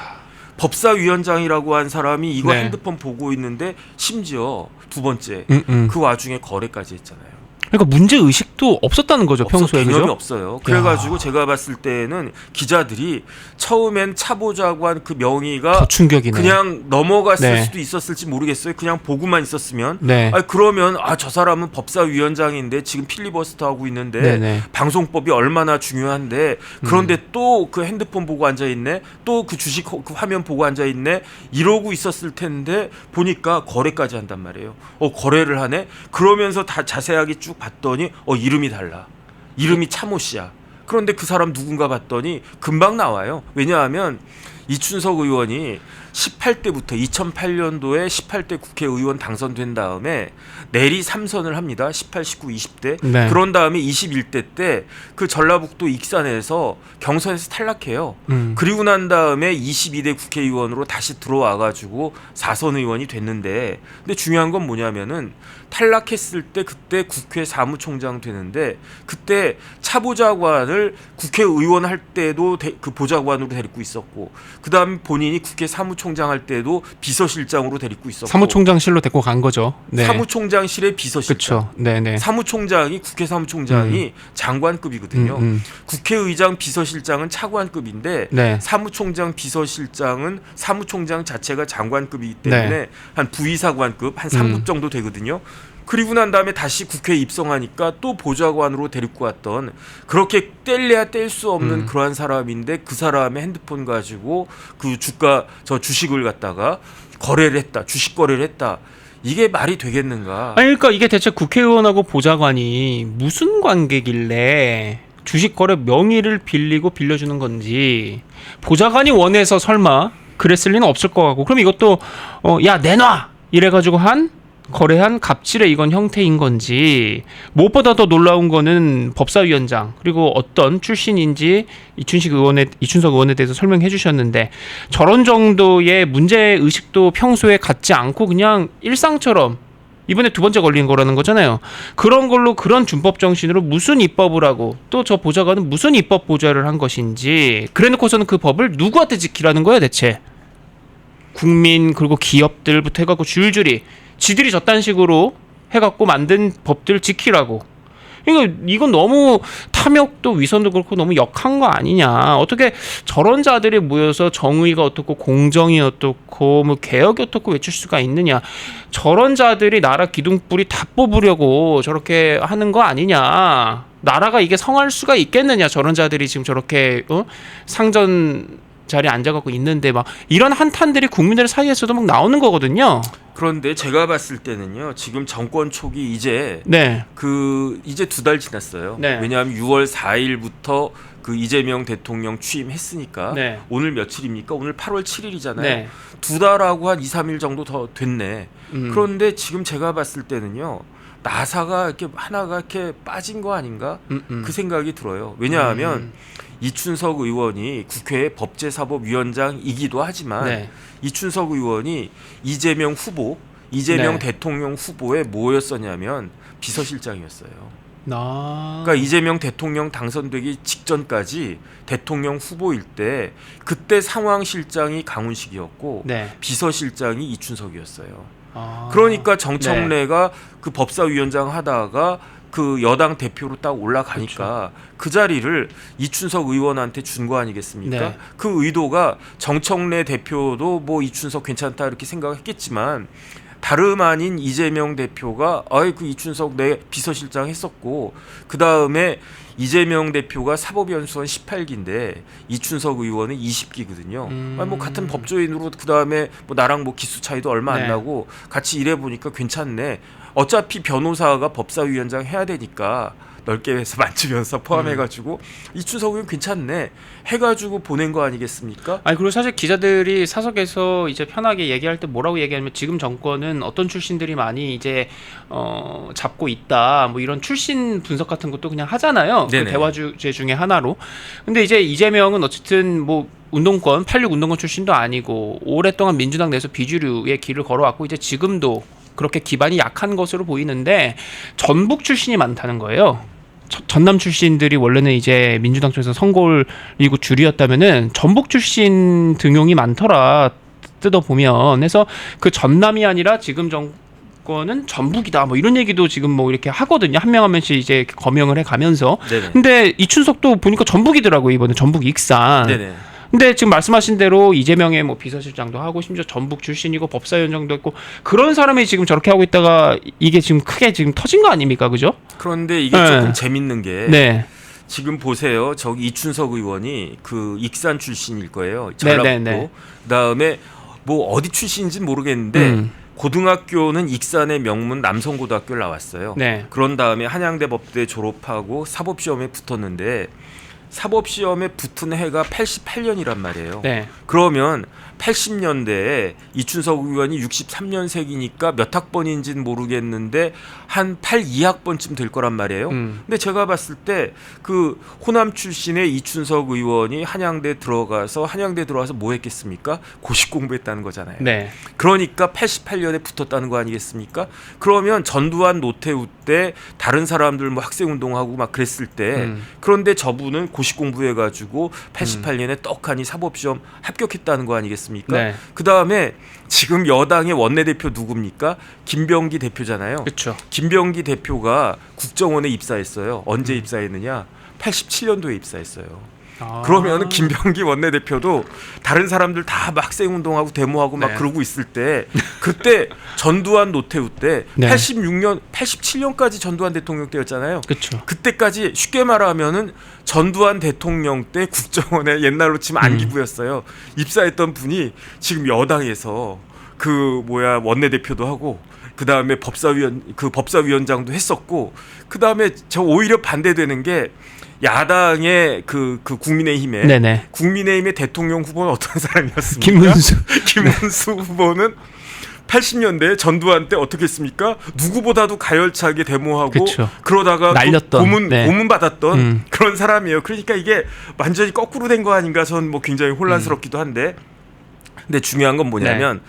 법사위원장이라고 한 사람이 이거 네. 핸드폰 보고 있는데 심지어 두 번째 그 와중에 거래까지 했잖아요. 그러니까 문제 의식도 없었다는 거죠, 평소에. 개념이 그죠? 없어요. 그래가지고 제가 봤을 때는 기자들이 처음엔 차보자고 한 그 명의가 더 충격이네. 그냥 넘어갔을 네. 수도 있었을지 모르겠어요. 그냥 보고만 있었으면. 네. 그러면 저 사람은 법사위원장인데 지금 필리버스터 하고 있는데 네네. 방송법이 얼마나 중요한데 그런데 또 그 핸드폰 보고 앉아 있네. 또 그 주식 그 화면 보고 앉아 있네. 이러고 있었을 텐데 보니까 거래까지 한단 말이에요. 거래를 하네. 그러면서 다 자세하게 쭉 봤더니 이름이 달라. 이름이 차모 씨야. 그런데 그 사람 누군가 봤더니 금방 나와요. 왜냐하면 이춘석 의원이 18대부터 2008년도에 18대 국회의원 당선된 다음에 내리 3선을 합니다. 18, 19, 20대. 네. 그런 다음에 21대 때 그 전라북도 익산에서 경선에서 탈락해요. 그리고 난 다음에 22대 국회의원으로 다시 들어와가지고 4선 의원이 됐는데, 근데 중요한 건 뭐냐면은 탈락했을 때 그때 국회 사무총장 되는데 그때 차보좌관을 국회의원 할 때도 그 보좌관으로 데리고 있었고, 그 다음 본인이 국회 사무총장 할 때도 비서실장으로 데리고 있었고, 사무총장실로 데리고 간 거죠. 네. 사무총장실의 비서실장. 그렇죠. 네네. 사무총장이 국회 사무총장이 장관급이거든요. 국회의장 비서실장은 차관급인데 네. 사무총장 비서실장은 사무총장 자체가 장관급이기 때문에 네. 한 부의사관급 한 3급 정도 되거든요. 그리고 난 다음에 다시 국회에 입성하니까 또 보좌관으로 데리고 왔던, 그렇게 뗄래야 뗄 수 없는 그러한 사람인데 그 사람의 핸드폰 가지고 그 주식을 갖다가 거래를 했다. 주식 거래를 했다. 이게 말이 되겠는가? 아니, 그러니까 이게 대체 국회의원하고 보좌관이 무슨 관계길래 주식 거래 명의를 빌리고 빌려주는 건지, 보좌관이 원해서 설마 그랬을 리는 없을 것 같고, 그럼 이것도 야 내놔 이래가지고 거래한 갑질의 이건 형태인 건지, 무엇보다 더 놀라운 거는 법사위원장 그리고 어떤 출신인지 이춘석 의원에 대해서 설명해 주셨는데, 저런 정도의 문제 의식도 평소에 갖지 않고 그냥 일상처럼 이번에 두 번째 걸린 거라는 거잖아요. 그런 걸로, 그런 준법 정신으로 무슨 입법을 하고 또 저 보좌관은 무슨 입법 보좌를 한 것인지, 그래놓고서는 그 법을 누구한테 지키라는 거야 대체? 국민 그리고 기업들부터 해갖고 줄줄이 지들이 저딴 식으로 해갖고 만든 법들 지키라고. 그러니까 이건 너무 탐욕도 위선도 그렇고 너무 역한 거 아니냐. 어떻게 저런 자들이 모여서 정의가 어떻고 공정이 어떻고 뭐 개혁이 어떻고 외칠 수가 있느냐. 저런 자들이 나라 기둥뿌리 다 뽑으려고 저렇게 하는 거 아니냐. 나라가 이게 성할 수가 있겠느냐. 저런 자들이 지금 저렇게 상전 자리에 앉아갖고 있는데 막 이런 한탄들이 국민들 사이에서도 막 나오는 거거든요. 그런데 제가 봤을 때는요, 지금 정권 초기 이제 네. 이제 2달 지났어요. 네. 왜냐하면 6월 4일부터 그 이재명 대통령 취임했으니까 네. 오늘 며칠입니까? 오늘 8월 7일이잖아요. 네. 2달하고 한 2, 3일 정도 더 됐네. 그런데 지금 제가 봤을 때는요, 나사가 이렇게 하나가 이렇게 빠진 거 아닌가? 그 생각이 들어요. 왜냐하면 이춘석 의원이 국회 법제사법위원장이기도 하지만 네. 이춘석 의원이 이재명 네. 대통령 후보에 뭐였었냐면 비서실장이었어요. 그러니까 이재명 대통령 당선되기 직전까지 대통령 후보일 때 그때 상황실장이 강훈식이었고 네. 비서실장이 이춘석이었어요. 그러니까 정청래가 그 법사위원장 하다가 그 여당 대표로 딱 올라가니까 그 자리를 이춘석 의원한테 준 거 아니겠습니까? 네. 그 의도가 정청래 대표도 뭐 이춘석 괜찮다 이렇게 생각했겠지만 다름 아닌 이재명 대표가 그 이춘석 내 비서실장 했었고, 그 다음에 이재명 대표가 사법연수원 18기인데 이춘석 의원은 20기거든요. 뭐 같은 법조인으로 그 다음에 뭐 나랑 뭐 기수 차이도 얼마 안 네. 나고 같이 일해 보니까 괜찮네. 어차피 변호사가 법사위원장 해야 되니까 넓게 해서 만지면서 포함해가지고 이춘석 의원 괜찮네 해가지고 보낸 거 아니겠습니까? 아니, 그리고 사실 기자들이 사석에서 이제 편하게 얘기할 때 뭐라고 얘기하면, 지금 정권은 어떤 출신들이 많이 이제 잡고 있다, 뭐 이런 출신 분석 같은 것도 그냥 하잖아요. 그 대화 주제 중에 하나로. 근데 이제 이재명은 어쨌든 뭐 86 운동권 출신도 아니고 오랫동안 민주당 내에서 비주류의 길을 걸어왔고, 이제 지금도 그렇게 기반이 약한 것으로 보이는데 전북 출신이 많다는 거예요. 전남 출신들이 원래는 이제 민주당 쪽에서 선거 올리고 줄이었다면은 전북 출신 등용이 많더라 뜯어보면. 그래서 그 전남이 아니라 지금 정권은 전북이다 뭐 이런 얘기도 지금 뭐 이렇게 하거든요. 한 명 한 명씩 이제 거명을 해가면서. 네네. 근데 이춘석도 보니까 전북이더라고요. 이번에 전북 익산. 네네. 근데 지금 말씀하신 대로 이재명의 뭐 비서실장도 하고 심지어 전북 출신이고 법사위원장도 했고 그런 사람이 지금 저렇게 하고 있다가 이게 지금 크게 지금 터진 거 아닙니까, 그죠? 그런데 이게 네. 조금 재밌는 게 네, 지금 보세요. 저기 이춘석 의원이 그 익산 출신일 거예요. 네, 전라북도. 네, 네. 그다음에 뭐 어디 출신인지는 모르겠는데 음. 고등학교는 익산의 명문 남성고등학교를 나왔어요. 네. 그런 다음에 한양대 법대 졸업하고 사법시험에 붙었는데 사법시험에 붙은 해가 88년이란 말이에요. 네. 그러면 80년대에 이춘석 의원이 63년생이니까 몇 학번인지는 모르겠는데 한 82학번쯤 될 거란 말이에요. 근데 제가 봤을 때 그 호남 출신의 이춘석 의원이 한양대 들어가서 뭐 했겠습니까? 고시 공부했다는 거잖아요. 네. 그러니까 88년에 붙었다는 거 아니겠습니까? 그러면 전두환 노태우 때 다른 사람들 뭐 학생운동하고 막 그랬을 때 그런데 저분은 고시 공부해가지고 88년에 떡하니 사법시험 합격했다는 거 아니겠습니까? 네. 그 다음에 지금 여당의 원내대표 누굽니까? 김병기 대표잖아요. 그렇죠. 김병기 대표가 국정원에 입사했어요. 언제 입사했느냐? 87년도에 입사했어요. 그러면 김병기 원내대표도 다른 사람들 다 막 학생운동하고 데모하고 막 네. 그러고 있을 때 그때 전두환 노태우 때 네. 87년까지 전두환 대통령 때였잖아요. 그렇죠. 그때까지 쉽게 말하면은 전두환 대통령 때 국정원에 옛날로 치면 안기부였어요. 입사했던 분이 지금 여당에서 그 원내대표도 하고 그 다음에 법사위원장도 했었고 그 다음에 저 오히려 반대되는 게 야당의 그 국민의힘의 네네. 국민의힘의 대통령 후보는 어떤 사람이었습니까? 김문수. 김문수 후보는 80년대 전두환 때 어떻게 했습니까? 누구보다도 가열차게 데모하고 그쵸. 그러다가 날렸던, 고문 받았던 음. 그런 사람이에요. 그러니까 이게 완전히 거꾸로 된 거 아닌가 저는 뭐 굉장히 혼란스럽기도 한데 근데 중요한 건 뭐냐면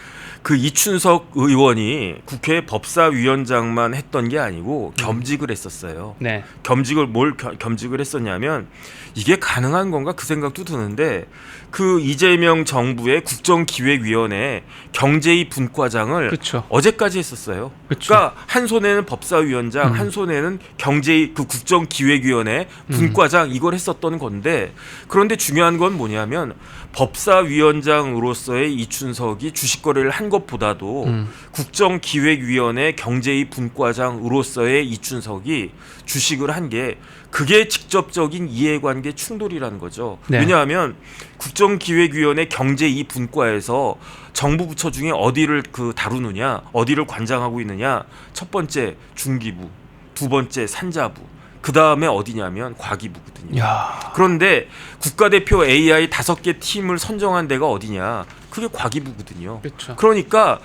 그 이춘석 의원이 국회 법사위원장만 했던 게 아니고 겸직을 했었어요. 네. 겸직을 했었냐면 이게 가능한 건가 그 생각도 드는데 그 이재명 정부의 국정기획위원회 경제위 분과장을 그쵸. 어제까지 했었어요. 그쵸. 그러니까 한 손에는 법사위원장, 한 손에는 경제위 그 국정기획위원회 분과장 이걸 했었던 건데 그런데 중요한 건 뭐냐면 법사위원장으로서의 이춘석이 주식 거래를 한 것보다도 국정기획위원회 경제위 분과장으로서의 이춘석이 주식을 한 게 그게 직접적인 이해관계 충돌이라는 거죠. 네. 왜냐하면 국정기획위원회 경제위 분과에서 정부 부처 중에 어디를 다루느냐, 어디를 관장하고 있느냐. 첫 번째 중기부, 두 번째 산자부, 그 다음에 어디냐면 과기부거든요. 야. 그런데 국가대표 AI 5개 팀을 선정한 데가 어디냐? 그게 과기부거든요. 그렇죠. 그러니까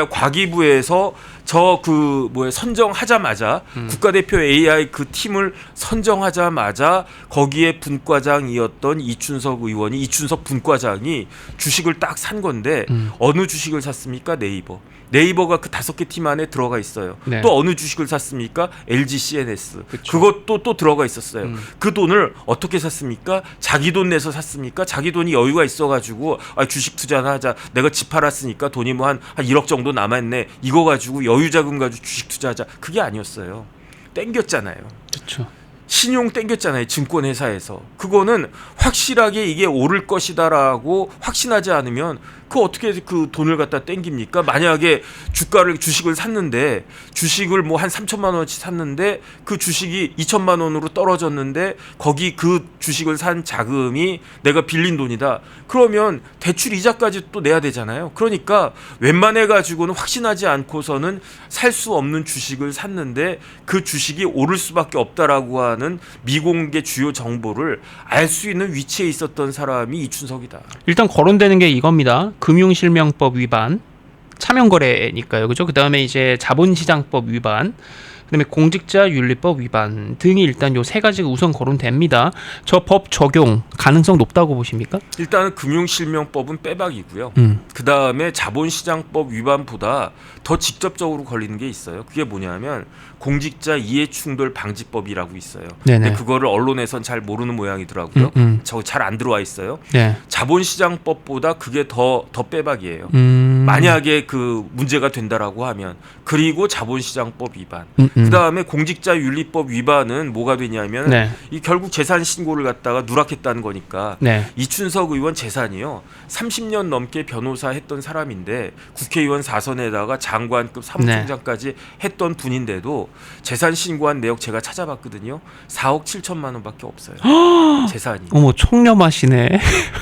과기부에서 선정하자마자 국가대표 AI 그 팀을 선정하자마자 거기에 분과장이었던 이춘석 의원이 이춘석 분과장이 주식을 딱 산 건데 어느 주식을 샀습니까? 네이버가 그 5개 팀 안에 들어가 있어요. 네. 또 어느 주식을 샀습니까? LG CNS. 그쵸. 그것도 또 들어가 있었어요. 그 돈을 어떻게 샀습니까? 자기 돈 내서 샀습니까? 자기 돈이 여유가 있어가지고 주식 투자나 하자. 내가 집 팔았으니까 돈이 뭐 한 1억 정도 남았네. 이거 가지고 여유자금 가지고 주식 투자하자. 그게 아니었어요. 땡겼잖아요. 그렇죠. 신용 땡겼잖아요. 증권회사에서. 그거는 확실하게 이게 오를 것이다라고 확신하지 않으면 그 어떻게 그 돈을 갖다 땡깁니까? 만약에 주식을 샀는데 주식을 뭐 한 3천만 원어치 샀는데 그 주식이 2천만 원으로 떨어졌는데 거기 그 주식을 산 자금이 내가 빌린 돈이다. 그러면 대출 이자까지 또 내야 되잖아요. 그러니까 웬만해 가지고는 확신하지 않고서는 살 수 없는 주식을 샀는데 그 주식이 오를 수밖에 없다라고 하는 미공개 주요 정보를 알 수 있는 위치에 있었던 사람이 이춘석이다. 일단 거론되는 게 이겁니다. 금융실명법 위반, 차명거래니까요, 그죠? 그 다음에 이제 자본시장법 위반. 그다음에 공직자윤리법 위반 등이 일단 요 세 가지가 우선 거론됩니다. 저 법 적용 가능성 높다고 보십니까? 일단은 금융실명법은 빼박이고요. 그 다음에 자본시장법 위반보다 더 직접적으로 걸리는 게 있어요. 그게 뭐냐면 공직자 이해충돌 방지법이라고 있어요. 네네. 근데 그거를 언론에선 잘 모르는 모양이더라고요. 저 잘 안 들어와 있어요. 네. 자본시장법보다 그게 더 빼박이에요. 음. 만약에 그 문제가 된다라고 하면 그리고 자본시장법 위반. 그 다음에 공직자윤리법 위반은 뭐가 되냐면 네. 이 결국 재산 신고를 갖다가 누락했다는 거니까 네. 이춘석 의원 재산이요 30년 넘게 변호사 했던 사람인데 국회의원 4선에다가 장관급 사무총장까지 했던 분인데도 재산 신고한 내역 제가 찾아봤거든요. 4억 7천만 원밖에 없어요. 재산이. 어머 총렴하시네.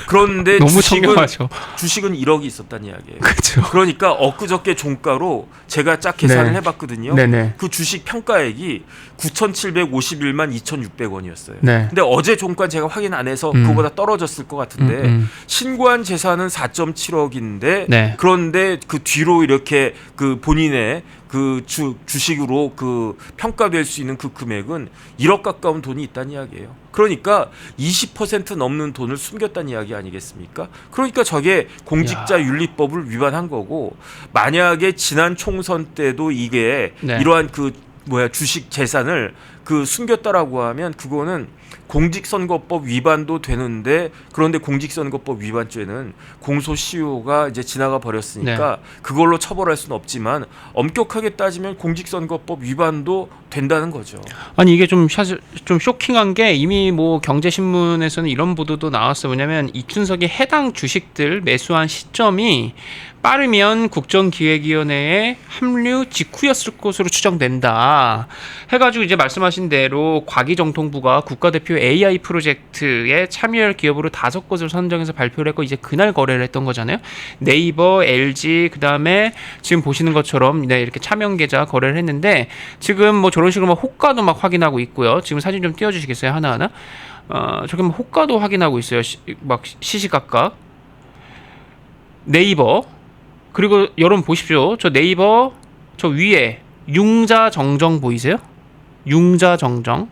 그런데 너무 청렴하죠. 주식은 1억이 있었다는 이야기예요. 그렇죠. 그러니까 엊그저께 종가로 제가 짝 계산을 네. 해봤거든요. 네네. 그 주식 평가액이 9,751만 2,600원이었어요. 네. 근데 어제 종가 제가 확인 안 해서 그거보다 떨어졌을 것 같은데 신고한 재산은 4.7억인데 네. 그런데 그 뒤로 이렇게 그 본인의 그 주식으로 그 평가될 수 있는 그 금액은 1억 가까운 돈이 있다는 이야기예요. 그러니까 20% 넘는 돈을 숨겼다는 이야기 아니겠습니까? 그러니까 저게 공직자윤리법을 위반한 거고 만약에 지난 총선 때도 이게 네. 이러한 그 주식 재산을 그 숨겼다라고 하면 그거는 공직선거법 위반도 되는데 그런데 공직선거법 위반죄는 공소시효가 이제 지나가 버렸으니까 그걸로 처벌할 수는 없지만 엄격하게 따지면 공직선거법 위반도 된다는 거죠. 아니 이게 좀 사실 좀 쇼킹한 게 이미 뭐 경제신문에서는 이런 보도도 나왔어요. 뭐냐면 이춘석이 해당 주식들 매수한 시점이 빠르면 국정기획위원회에 합류 직후였을 것으로 추정된다. 해가지고 이제 말씀하신 대로 과기정통부가 국가대표 AI 프로젝트에 참여할 기업으로 5곳을 선정해서 발표를 했고 이제 그날 거래를 했던 거잖아요. 네이버, LG 그다음에 지금 보시는 것처럼 네, 이렇게 차명 계좌 거래를 했는데 지금 뭐 저런 식으로 막 호가도 막 확인하고 있고요. 지금 사진 좀 띄워주시겠어요 하나하나? 저기 뭐 호가도 확인하고 있어요. 막 시시각각. 네이버 그리고 여러분 보십시오. 저 네이버 저 위에 융자정정 보이세요? 융자정정.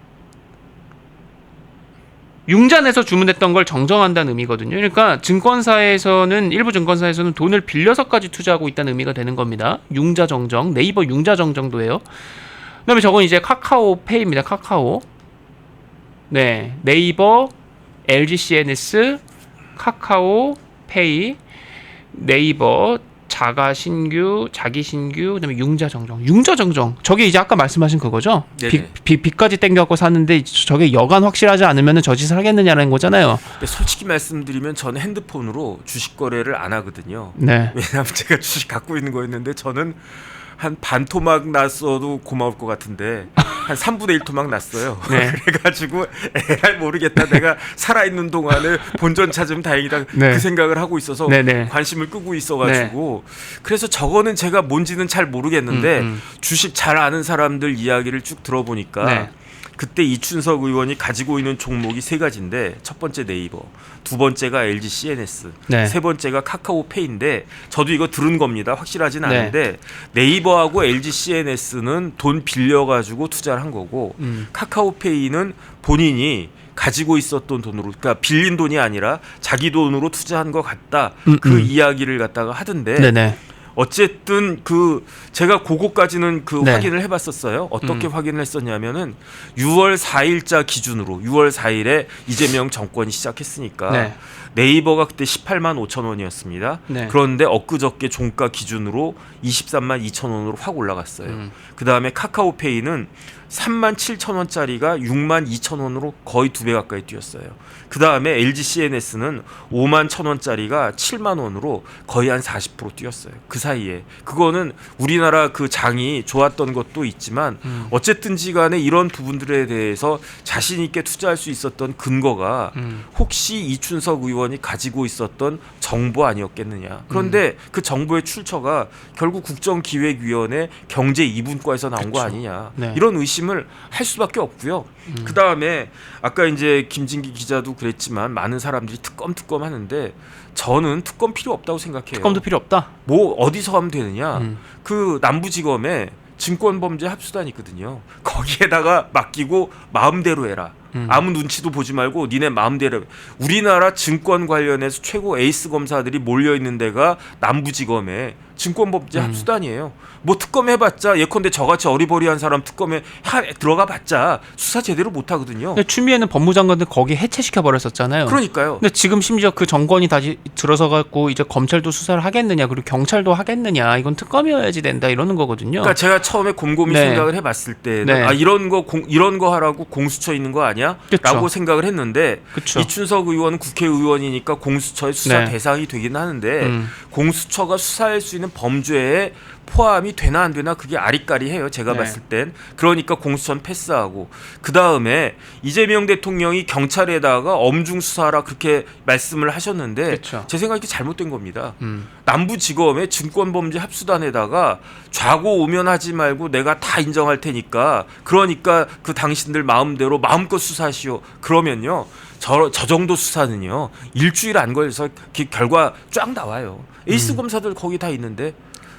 융자 내서 주문했던 걸 정정한다는 의미거든요. 그러니까 증권사에서는 일부 증권사에서는 돈을 빌려서까지 투자하고 있다는 의미가 되는 겁니다. 융자정정. 네이버 융자정정도예요. 그다음에 저건 이제 카카오페이입니다. 카카오. 네, 네이버, LG CNS, 카카오페이, 네이버 자가신규, 자기신규, 그다음에 융자정정. 융자정정. 저게 이제 아까 말씀하신 그거죠? 네네. 빚까지 땡겨갖고 샀는데 저게 여간 확실하지 않으면 저 짓을 하겠느냐는 거잖아요. 근데 솔직히 말씀드리면 저는 핸드폰으로 주식 거래를 안 하거든요. 네. 왜냐하면 제가 주식 갖고 있는 거였는데 저는 한 반 토막 났어도 고마울 것 같은데 한 3분의 1 토막 났어요. 네. 그래가지고 에이 모르겠다. 내가 살아있는 동안에 본전 찾으면 다행이다. 네. 그 생각을 하고 있어서 네네. 관심을 끄고 있어가지고 그래서 저거는 제가 뭔지는 잘 모르겠는데 주식 잘 아는 사람들 이야기를 쭉 들어보니까 네. 그때 이춘석 의원이 가지고 있는 종목이 3가지인데 첫 번째 네이버, 두 번째가 LG CNS, 네. 세 번째가 카카오페이인데 저도 이거 들은 겁니다. 확실하진 않은데 네이버하고 LG CNS는 돈 빌려가지고 투자를 한 거고 카카오페이는 본인이 가지고 있었던 돈으로 그러니까 빌린 돈이 아니라 자기 돈으로 투자한 것 같다. 그 이야기를 갖다가 하던데 네네. 어쨌든 그 제가 그거까지는 그 네. 확인을 해봤었어요. 어떻게 확인을 했었냐면은 6월 4일자 기준으로 6월 4일에 이재명 정권이 시작했으니까 네. 네이버가 그때 18만 5천 원이었습니다. 네. 그런데 엊그저께 종가 기준으로 23만 2천 원으로 확 올라갔어요. 그 다음에 카카오페이는 3만 7천 원짜리가 6만 2천 원으로 거의 2배 가까이 뛰었어요. 그 다음에 LG CNS는 5만 1천 원짜리가 7만 원으로 거의 한 40% 뛰었어요. 그 사이에. 그거는 우리나라 그 장이 좋았던 것도 있지만 어쨌든지 간에 이런 부분들에 대해서 자신 있게 투자할 수 있었던 근거가 혹시 이춘석 의원이 가지고 있었던 정보 아니었겠느냐. 그런데 그 정보의 출처가 결국 국정기획위원회 경제 2분과에서 나온 거 아니냐. 네. 이런 의심을 할 수밖에 없고요. 그 다음에 아까 이제 김진기 기자도 그랬지만 많은 사람들이 특검 하는데 저는 특검 필요 없다고 생각해요. 특검도 필요 없다. 뭐 어디서 하면 되느냐? 그 남부지검에 증권범죄 합수단이거든요. 거기에다가 맡기고 마음대로 해라. 아무 눈치도 보지 말고 니네 마음대로. 우리나라 증권 관련해서 최고 에이스 검사들이 몰려 있는 데가 남부지검에 증권범죄 합수단이에요. 뭐 특검 해봤자 예컨대 저같이 어리버리한 사람 특검에 들어가봤자 수사 제대로 못하거든요. 근데 추미애는 법무장관들 거기 해체시켜 버렸었잖아요. 그러니까요. 근데 지금 심지어 그 정권이 다시 들어서 갖고 이제 검찰도 수사를 하겠느냐, 그리고 경찰도 하겠느냐, 이건 특검이어야지 된다 이러는 거거든요. 그러니까 제가 처음에 곰곰이 네. 생각을 해봤을 때는 네. 아 이런 거 하라고 공수처 있는 거 아니야? 그쵸. 라고 생각을 했는데 그쵸. 이춘석 의원은 국회의원이니까 공수처의 수사 네. 대상이 되긴 하는데 공수처가 수사할 수 있는 범죄에 포함이 되나 안 되나 그게 아리까리해요. 제가 네. 봤을 땐. 그러니까 공수처는 패스하고 그다음에 이재명 대통령이 경찰에다가 엄중 수사하라 그렇게 말씀을 하셨는데 그쵸. 제 생각이 잘못된 겁니다. 남부지검의 증권범죄 합수단에다가 좌고 우면하지 말고 내가 다 인정할 테니까 그러니까 그 당신들 마음대로 마음껏 수사하시오. 그러면요. 저 정도 수사는요. 일주일 안 걸려서 결과 쫙 나와요. 에이스 검사들 거기 다 있는데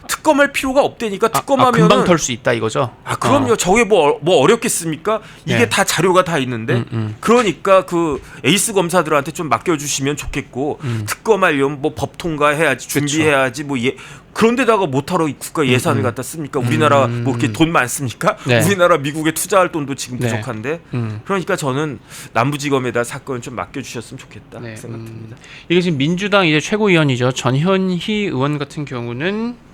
특검할 필요가 없다니까. 특검하면은 금방 털 수 있다 이거죠. 그럼요. 저게 뭐 어렵겠습니까? 이게 네. 다 자료가 다 있는데. 그러니까 그 에이스 검사들한테 좀 맡겨주시면 좋겠고 특검하려면 뭐 법 통과해야지 준비해야지 뭐 그런데다가 못하러 국가 예산을 갖다 씁니까? 우리나라 뭐 이렇게 돈 많습니까? 네. 우리나라 미국에 투자할 돈도 지금 네. 부족한데. 그러니까 저는 남부지검에다 사건을 좀 맡겨주셨으면 좋겠다 생각합니다. 이게 지금 민주당 이제 최고위원이죠. 전현희 의원 같은 경우는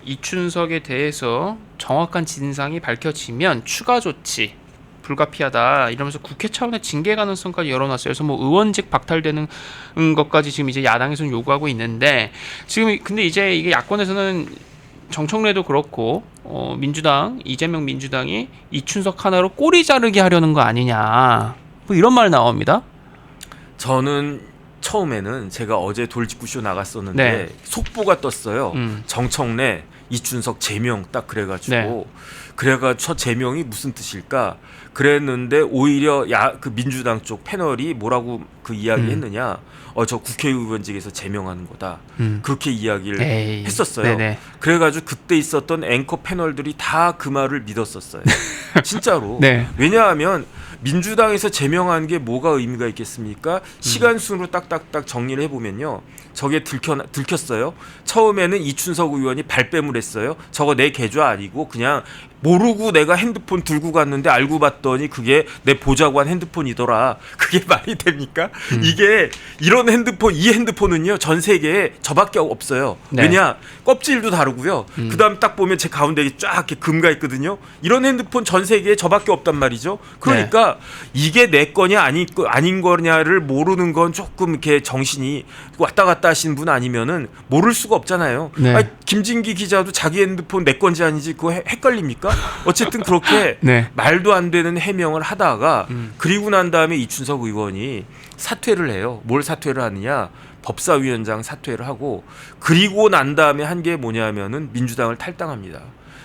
이춘석에 대해서 정확한 진상이 밝혀지면 추가 조치 불가피하다 이러면서 국회 차원의 징계 가능성까지 열어놨어요. 그래서 뭐 의원직 박탈되는 것까지 지금 이제 야당에서는 요구하고 있는데 지금 근데 이제 이게 야권에서는 정청래도 그렇고 민주당 이재명 민주당이 이춘석 하나로 꼬리 자르기 하려는 거 아니냐 뭐 이런 말 나옵니다. 저는 처음에는 제가 어제 돌직구쇼 나갔었는데 네. 속보가 떴어요. 정청래, 이춘석 제명 딱 그래가지고 네. 그래가 첫 제명이 무슨 뜻일까? 그랬는데 오히려 그 민주당 쪽 패널이 뭐라고 그 이야기했느냐? 저 국회의원직에서 제명하는 거다. 그렇게 이야기를 에이, 했었어요. 네네. 그래가지고 그때 있었던 앵커 패널들이 다 그 말을 믿었었어요. 진짜로. 네. 왜냐하면 민주당에서 제명한 게 뭐가 의미가 있겠습니까? 시간 순으로 딱딱딱 정리를 해보면요. 저게 들켰어요. 처음에는 이춘석 의원이 발뺌을 했어요. 저거 내 계좌 아니고 그냥 모르고 내가 핸드폰 들고 갔는데 알고 봤더니 그게 내 보자고 한 핸드폰이더라. 그게 말이 됩니까? 이게 이런 핸드폰, 이 핸드폰은요 전 세계에 저밖에 없어요. 네. 왜냐? 껍질도 다르고요. 그다음 딱 보면 제 가운데 쫙 이렇게 금가 있거든요. 이런 핸드폰 전 세계에 저밖에 없단 말이죠. 그러니까 이게 내 거냐 아닌 거냐를 모르는 건 조금 이렇게 정신이 왔다 갔다 하시는 분 아니면은 모를 수가 없잖아요. 네. 아니, 김진기 기자도 자기 핸드폰 내 건지 아닌지 그거 헷갈립니까? 어쨌든 그렇게 네. 말도 안 되는 해명을 하다가 그리고 난 다음에 이춘석 의원이 사퇴를 해요. 뭘 사퇴를 하느냐? 법사위원장 사퇴를 하고 그리고 난 다음에 한 게 뭐냐면은 민주당을 탈당합니다.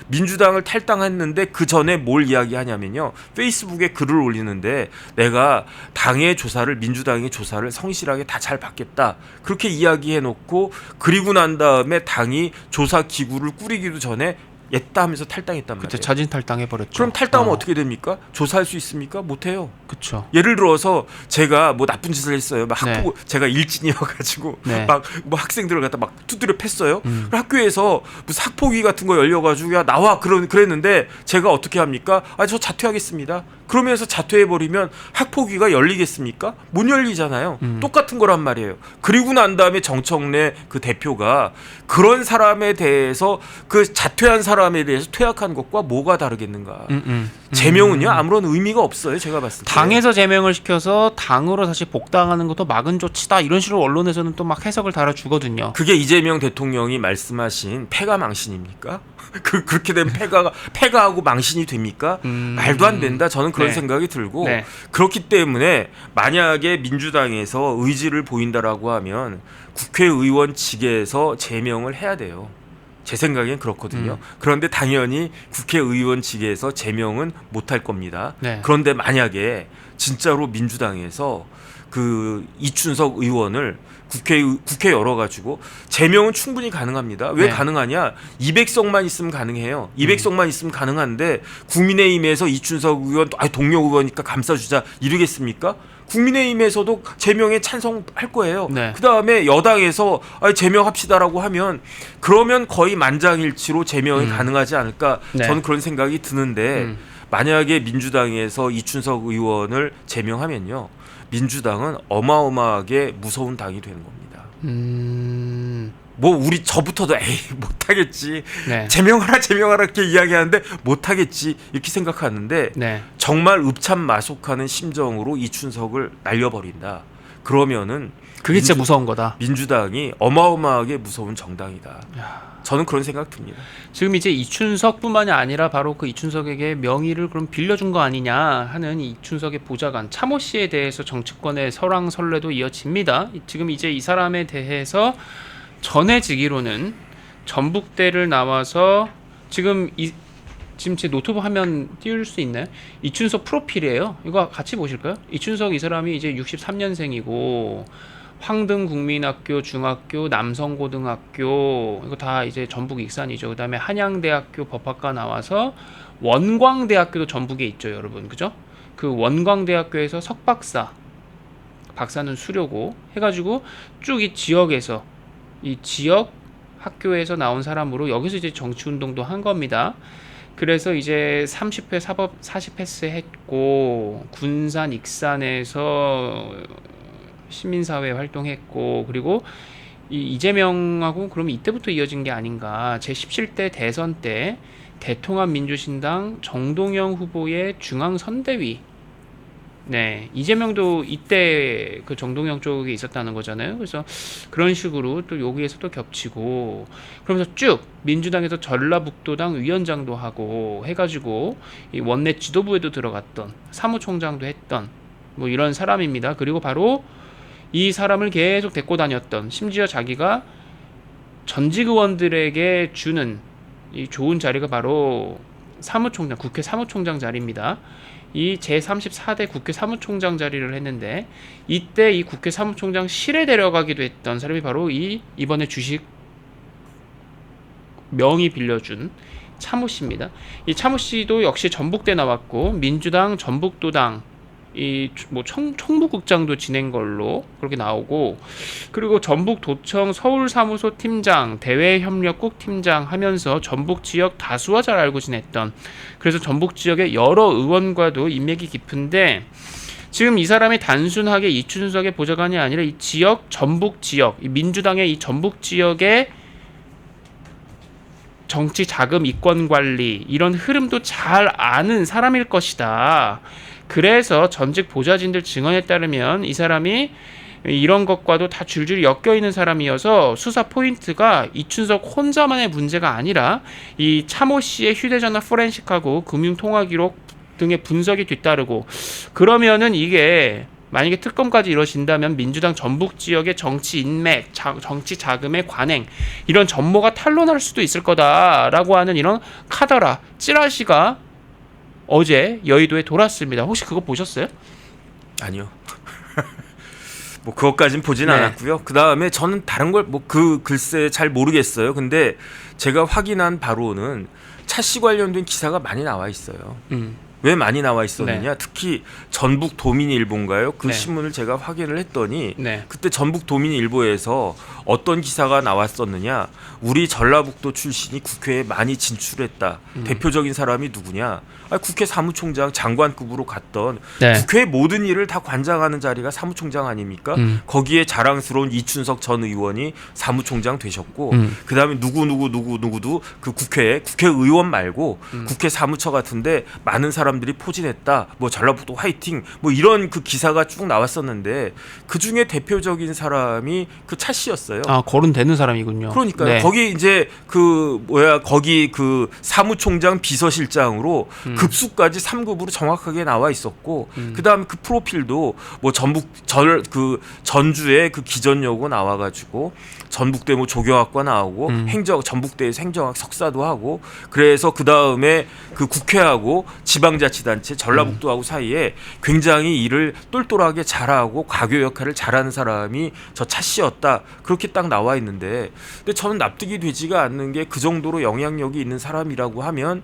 민주당을 탈당했는데 그 전에 뭘 이야기하냐면요. 페이스북에 글을 올리는데 내가 당의 조사를 민주당의 조사를 성실하게 다 잘 받겠다. 그렇게 이야기해놓고 그리고 난 다음에 당이 조사 기구를 꾸리기도 전에 했다 하면서 탈당했단 말이에요. 그때 자진 탈당해 버렸죠. 그럼 탈당하면 어떻게 됩니까? 조사할 수 있습니까? 못해요. 그렇죠. 예를 들어서 제가 뭐 나쁜 짓을 했어요. 막 네. 제가 일진이어가지고 네. 막 뭐 학생들을 갖다 막 두드려 팼어요. 학교에서 무슨 학폭위 같은 거 열려가지고 야 나와 그랬는데 제가 어떻게 합니까? 저 자퇴하겠습니다. 그러면서 자퇴해버리면 학폭위가 열리겠습니까? 못 열리잖아요. 똑같은 거란 말이에요. 그리고 난 다음에 정청래 그 대표가 그런 사람에 대해서 그 자퇴한 사람에 대해서 퇴학한 것과 뭐가 다르겠는가. 제명은요 아무런 의미가 없어요. 제가 봤을 때. 당에서 제명을 시켜서 당으로 다시 복당하는 것도 막은 조치다 이런 식으로 언론에서는 또 막 해석을 달아주거든요. 그게 이재명 대통령이 말씀하신 패가 망신입니까? 그렇게 되면 패가하고 망신이 됩니까? 말도 안 된다. 저는 그런 네. 생각이 들고 네. 그렇기 때문에 만약에 민주당에서 의지를 보인다라고 하면 국회의원 직에서 제명을 해야 돼요. 제 생각엔 그렇거든요. 그런데 당연히 국회의원직에서 제명은 못할 겁니다. 네. 그런데 만약에 진짜로 민주당에서 그 이춘석 의원을 국회 열어가지고 제명은 충분히 가능합니다. 왜 네. 가능하냐? 200석만 있으면 가능해요. 200석만 있으면 가능한데 국민의힘에서 이춘석 의원 동료 의원이니까 감싸주자 이러겠습니까? 국민의힘에서도 제명에 찬성할 거예요. 네. 그 다음에 여당에서 제명합시다라고 하면 그러면 거의 만장일치로 제명이 가능하지 않을까 네. 저는 그런 생각이 드는데 만약에 민주당에서 이춘석 의원을 제명하면요. 민주당은 어마어마하게 무서운 당이 되는 겁니다. 뭐 우리 저부터도 에이 못하겠지. 네. 제명하라 이렇게 이야기하는데 못하겠지 이렇게 생각하는데 네. 정말 읍참마속하는 심정으로 이춘석을 날려버린다. 그러면은 그게 진짜 무서운 거다. 민주당이 어마어마하게 무서운 정당이다. 저는 그런 생각 듭니다. 지금 이제 이춘석뿐만이 아니라 바로 그 이춘석에게 명의를 그럼 빌려준 거 아니냐 하는 이춘석의 보좌관 차모 씨에 대해서 정치권의 설왕설래도 이어집니다. 지금 이제 이 사람에 대해서 전해지기로는 전북대를 나와서 지금 제 노트북 화면 띄울 수 있나요? 이춘석 프로필이에요. 이거 같이 보실까요? 이춘석 이 사람이 이제 63년생이고 황등국민학교 중학교, 남성고등학교 이거 다 이제 전북 익산이죠. 그다음에 한양대학교 법학과 나와서 원광대학교도 전북에 있죠, 여러분. 그죠? 그 원광대학교에서 석박사, 박사는 수료고 해가지고 쭉 이 지역에서 이 지역 학교에서 나온 사람으로 여기서 이제 정치운동도 한 겁니다. 그래서 이제 30회 사법 40패스 했고 군산 익산에서 시민사회 활동했고 그리고 이재명하고 그러면 이때부터 이어진 게 아닌가. 제17대 대선 때 대통합민주신당 정동영 후보의 중앙선대위. 네, 이재명도 이때 그 정동영 쪽에 있었다는 거잖아요. 그래서 그런 식으로 또 여기에서도 겹치고 그러면서 쭉 민주당에서 전라북도당 위원장도 하고 해가지고 이 원내 지도부에도 들어갔던 사무총장도 했던 뭐 이런 사람입니다. 그리고 바로 이 사람을 계속 데리고 다녔던 심지어 자기가 전직 의원들에게 주는 이 좋은 자리가 바로 사무총장, 국회 사무총장 자리입니다. 이 제34대 국회 사무총장 자리를 했는데 이때 이 국회 사무총장실에 데려가기도 했던 사람이 바로 이번에 주식 명의 빌려준 차모 씨입니다. 이 차모 씨도 역시 전북대 나왔고 민주당 전북도당 이 뭐 총무국장도 지낸 걸로 그렇게 나오고 그리고 전북도청 서울사무소 팀장 대외협력국 팀장 하면서 전북 지역 다수와 잘 알고 지냈던 그래서 전북 지역의 여러 의원과도 인맥이 깊은데 지금 이 사람이 단순하게 이춘석의 보좌관이 아니라 이 지역 전북 지역 이 민주당의 이 전북 지역의 정치 자금 이권 관리 이런 흐름도 잘 아는 사람일 것이다. 그래서 전직 보좌진들 증언에 따르면 이 사람이 이런 것과도 다 줄줄이 엮여있는 사람이어서 수사 포인트가 이춘석 혼자만의 문제가 아니라 이 차모 씨의 휴대전화 포렌식하고 금융통화기록 등의 분석이 뒤따르고 그러면은 이게 만약에 특검까지 이루어진다면 민주당 전북 지역의 정치 인맥, 정치 자금의 관행 이런 전모가 탄로날 수도 있을 거다라고 하는 이런 카더라, 찌라시가 어제 여의도에 돌았습니다. 혹시 그거 보셨어요? 아니요. 뭐 그것까진 보진 네. 않았고요. 그 다음에 저는 다른 걸 뭐 그 글쎄 잘 모르겠어요. 근데 제가 확인한 바로는 차씨 관련된 기사가 많이 나와 있어요. 왜 많이 나와 있었느냐? 네. 특히 전북 도민일보인가요? 그 네. 신문을 제가 확인을 했더니 네. 그때 전북 도민일보에서 어떤 기사가 나왔었느냐? 우리 전라북도 출신이 국회에 많이 진출했다. 대표적인 사람이 누구냐? 국회 사무총장 장관급으로 갔던 네. 국회의 모든 일을 다 관장하는 자리가 사무총장 아닙니까? 거기에 자랑스러운 이춘석 전 의원이 사무총장 되셨고 그다음에 누구누구도 그 국회의원 말고 국회 사무처 같은데 많은 사람들이 사람들이 포진했다. 뭐 전라북도 화이팅. 뭐 이런 그 기사가 쭉 나왔었는데 그 중에 대표적인 사람이 그 차 씨였어요. 아, 거론되는 사람이군요. 그러니까요. 네. 거기 이제 거기 그 사무총장 비서실장으로 급수까지 3급으로 정확하게 나와 있었고 그다음에 그 프로필도 뭐 전주에 그 기전여고 나와가지고 전북대 뭐 조경학과 나오고 전북대에서 행정학 석사도 하고 그래서 그 다음에 그 국회하고 지방자치단체 전라북도하고 사이에 굉장히 일을 똘똘하게 잘하고 과교 역할을 잘하는 사람이 저 차 씨였다. 그렇게 딱 나와 있는데 근데 저는 납득이 되지가 않는 게 그 정도로 영향력이 있는 사람이라고 하면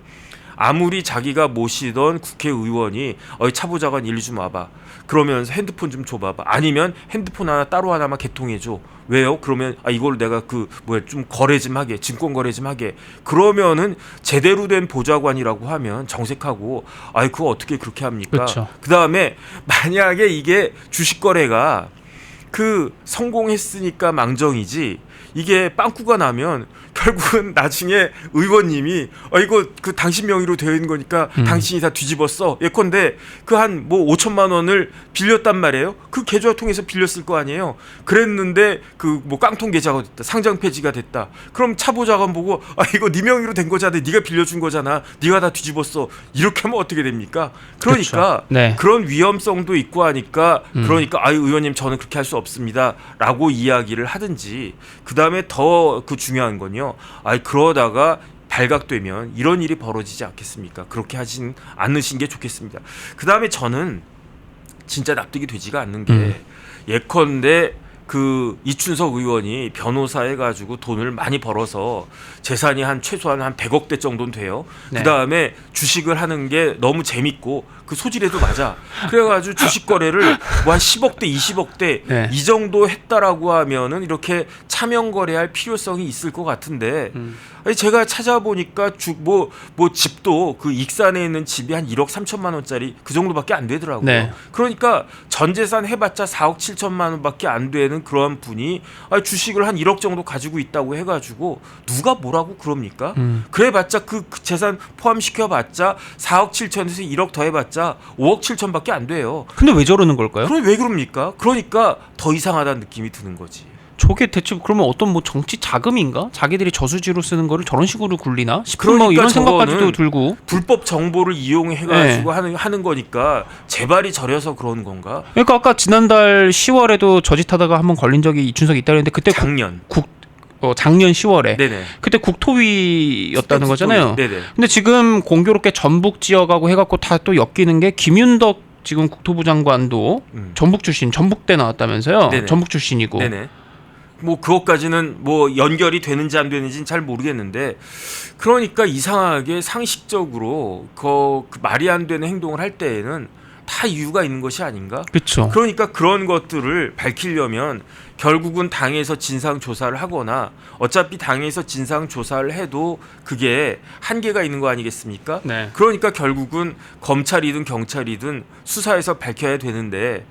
아무리 자기가 모시던 국회의원이 차보좌관 일 좀 와봐. 그러면서 핸드폰 좀 줘봐봐. 아니면 핸드폰 따로 하나만 개통해줘. 왜요? 그러면 이걸 내가 좀 거래 좀 하게, 증권 거래 좀 하게. 그러면은 제대로 된 보좌관이라고 하면 정색하고, 그거 어떻게 그렇게 합니까? 그렇죠. 그 다음에 만약에 이게 주식 거래가 성공했으니까 망정이지. 이게 빵꾸가 나면 결국은 나중에 의원님이 이거 당신 명의로 되어 있는 거니까 당신이 다 뒤집었어. 예컨대 한 5천만 원을 빌렸단 말이에요. 그 계좌 통해서 빌렸을 거 아니에요. 그랬는데 깡통 계좌가 됐다. 상장 폐지가 됐다. 그럼 차보좌관 보고 이거 네 명의로 된 거잖아. 네가 빌려준 거잖아. 네가 다 뒤집었어. 이렇게 하면 어떻게 됩니까? 그러니까 그렇죠. 네. 그런 위험성도 있고 하니까 그러니까 의원님 저는 그렇게 할 수 없습니다라고 이야기를 하든지 그다음에 더 중요한 건요. 그러다가 발각되면 이런 일이 벌어지지 않겠습니까? 그렇게 하진 않으신 게 좋겠습니다. 그다음에 저는 진짜 납득이 되지가 않는 게 예컨대 이춘석 의원이 변호사 해가지고 돈을 많이 벌어서 재산이 최소한 100억대 정도는 돼요. 네. 그 다음에 주식을 하는 게 너무 재밌고 그 소질에도 맞아. 그래가지고 주식 거래를 한 10억대, 20억대 네. 이 정도 했다라고 하면은 이렇게 차명 거래할 필요성이 있을 것 같은데 제가 찾아보니까 집도 익산에 있는 집이 한 1억 3천만 원짜리 그 정도밖에 안 되더라고요. 네. 그러니까 전 재산 해봤자 4억 7천만 원밖에 안 되는 그런 분이 주식을 한 1억 정도 가지고 있다고 해가지고 누가 뭐라고 그럽니까? 그래봤자 그 재산 포함시켜봤자 4억 7천에서 1억 더 해봤자 5억 7천밖에 안 돼요. 근데 왜 저러는 걸까요? 그럼 왜 그럽니까? 그러니까 더 이상하다는 느낌이 드는 거지. 저게 대체 그러면 어떤 정치 자금인가? 자기들이 저수지로 쓰는 거를 저런 식으로 굴리나 싶은 그러니까 이런 생각까지도 들고. 불법 정보를 이용해가지고 하는 거니까 재발이 저려서 그런 건가? 그러니까 아까 지난달 10월에도 저짓하다가 한번 걸린 적이 이춘석이 있다 그랬는데 그때 작년 작년 10월에 네네. 그때 국토위였다는 거잖아요. 네네. 근데 지금 공교롭게 전북 지역하고 해갖고 다 또 엮이는 게 김윤덕 지금 국토부 장관도 전북 출신, 전북대 나왔다면서요. 네네. 전북 출신이고. 네네. 그것까지는 연결이 되는지 안 되는지는 잘 모르겠는데 그러니까 이상하게 상식적으로 그 말이 안 되는 행동을 할 때에는 다 이유가 있는 것이 아닌가? 그렇죠. 그러니까 그런 것들을 밝히려면 결국은 당에서 진상 조사를 하거나 어차피 당에서 진상 조사를 해도 그게 한계가 있는 거 아니겠습니까? 네. 그러니까 결국은 검찰이든 경찰이든 수사해서 밝혀야 되는데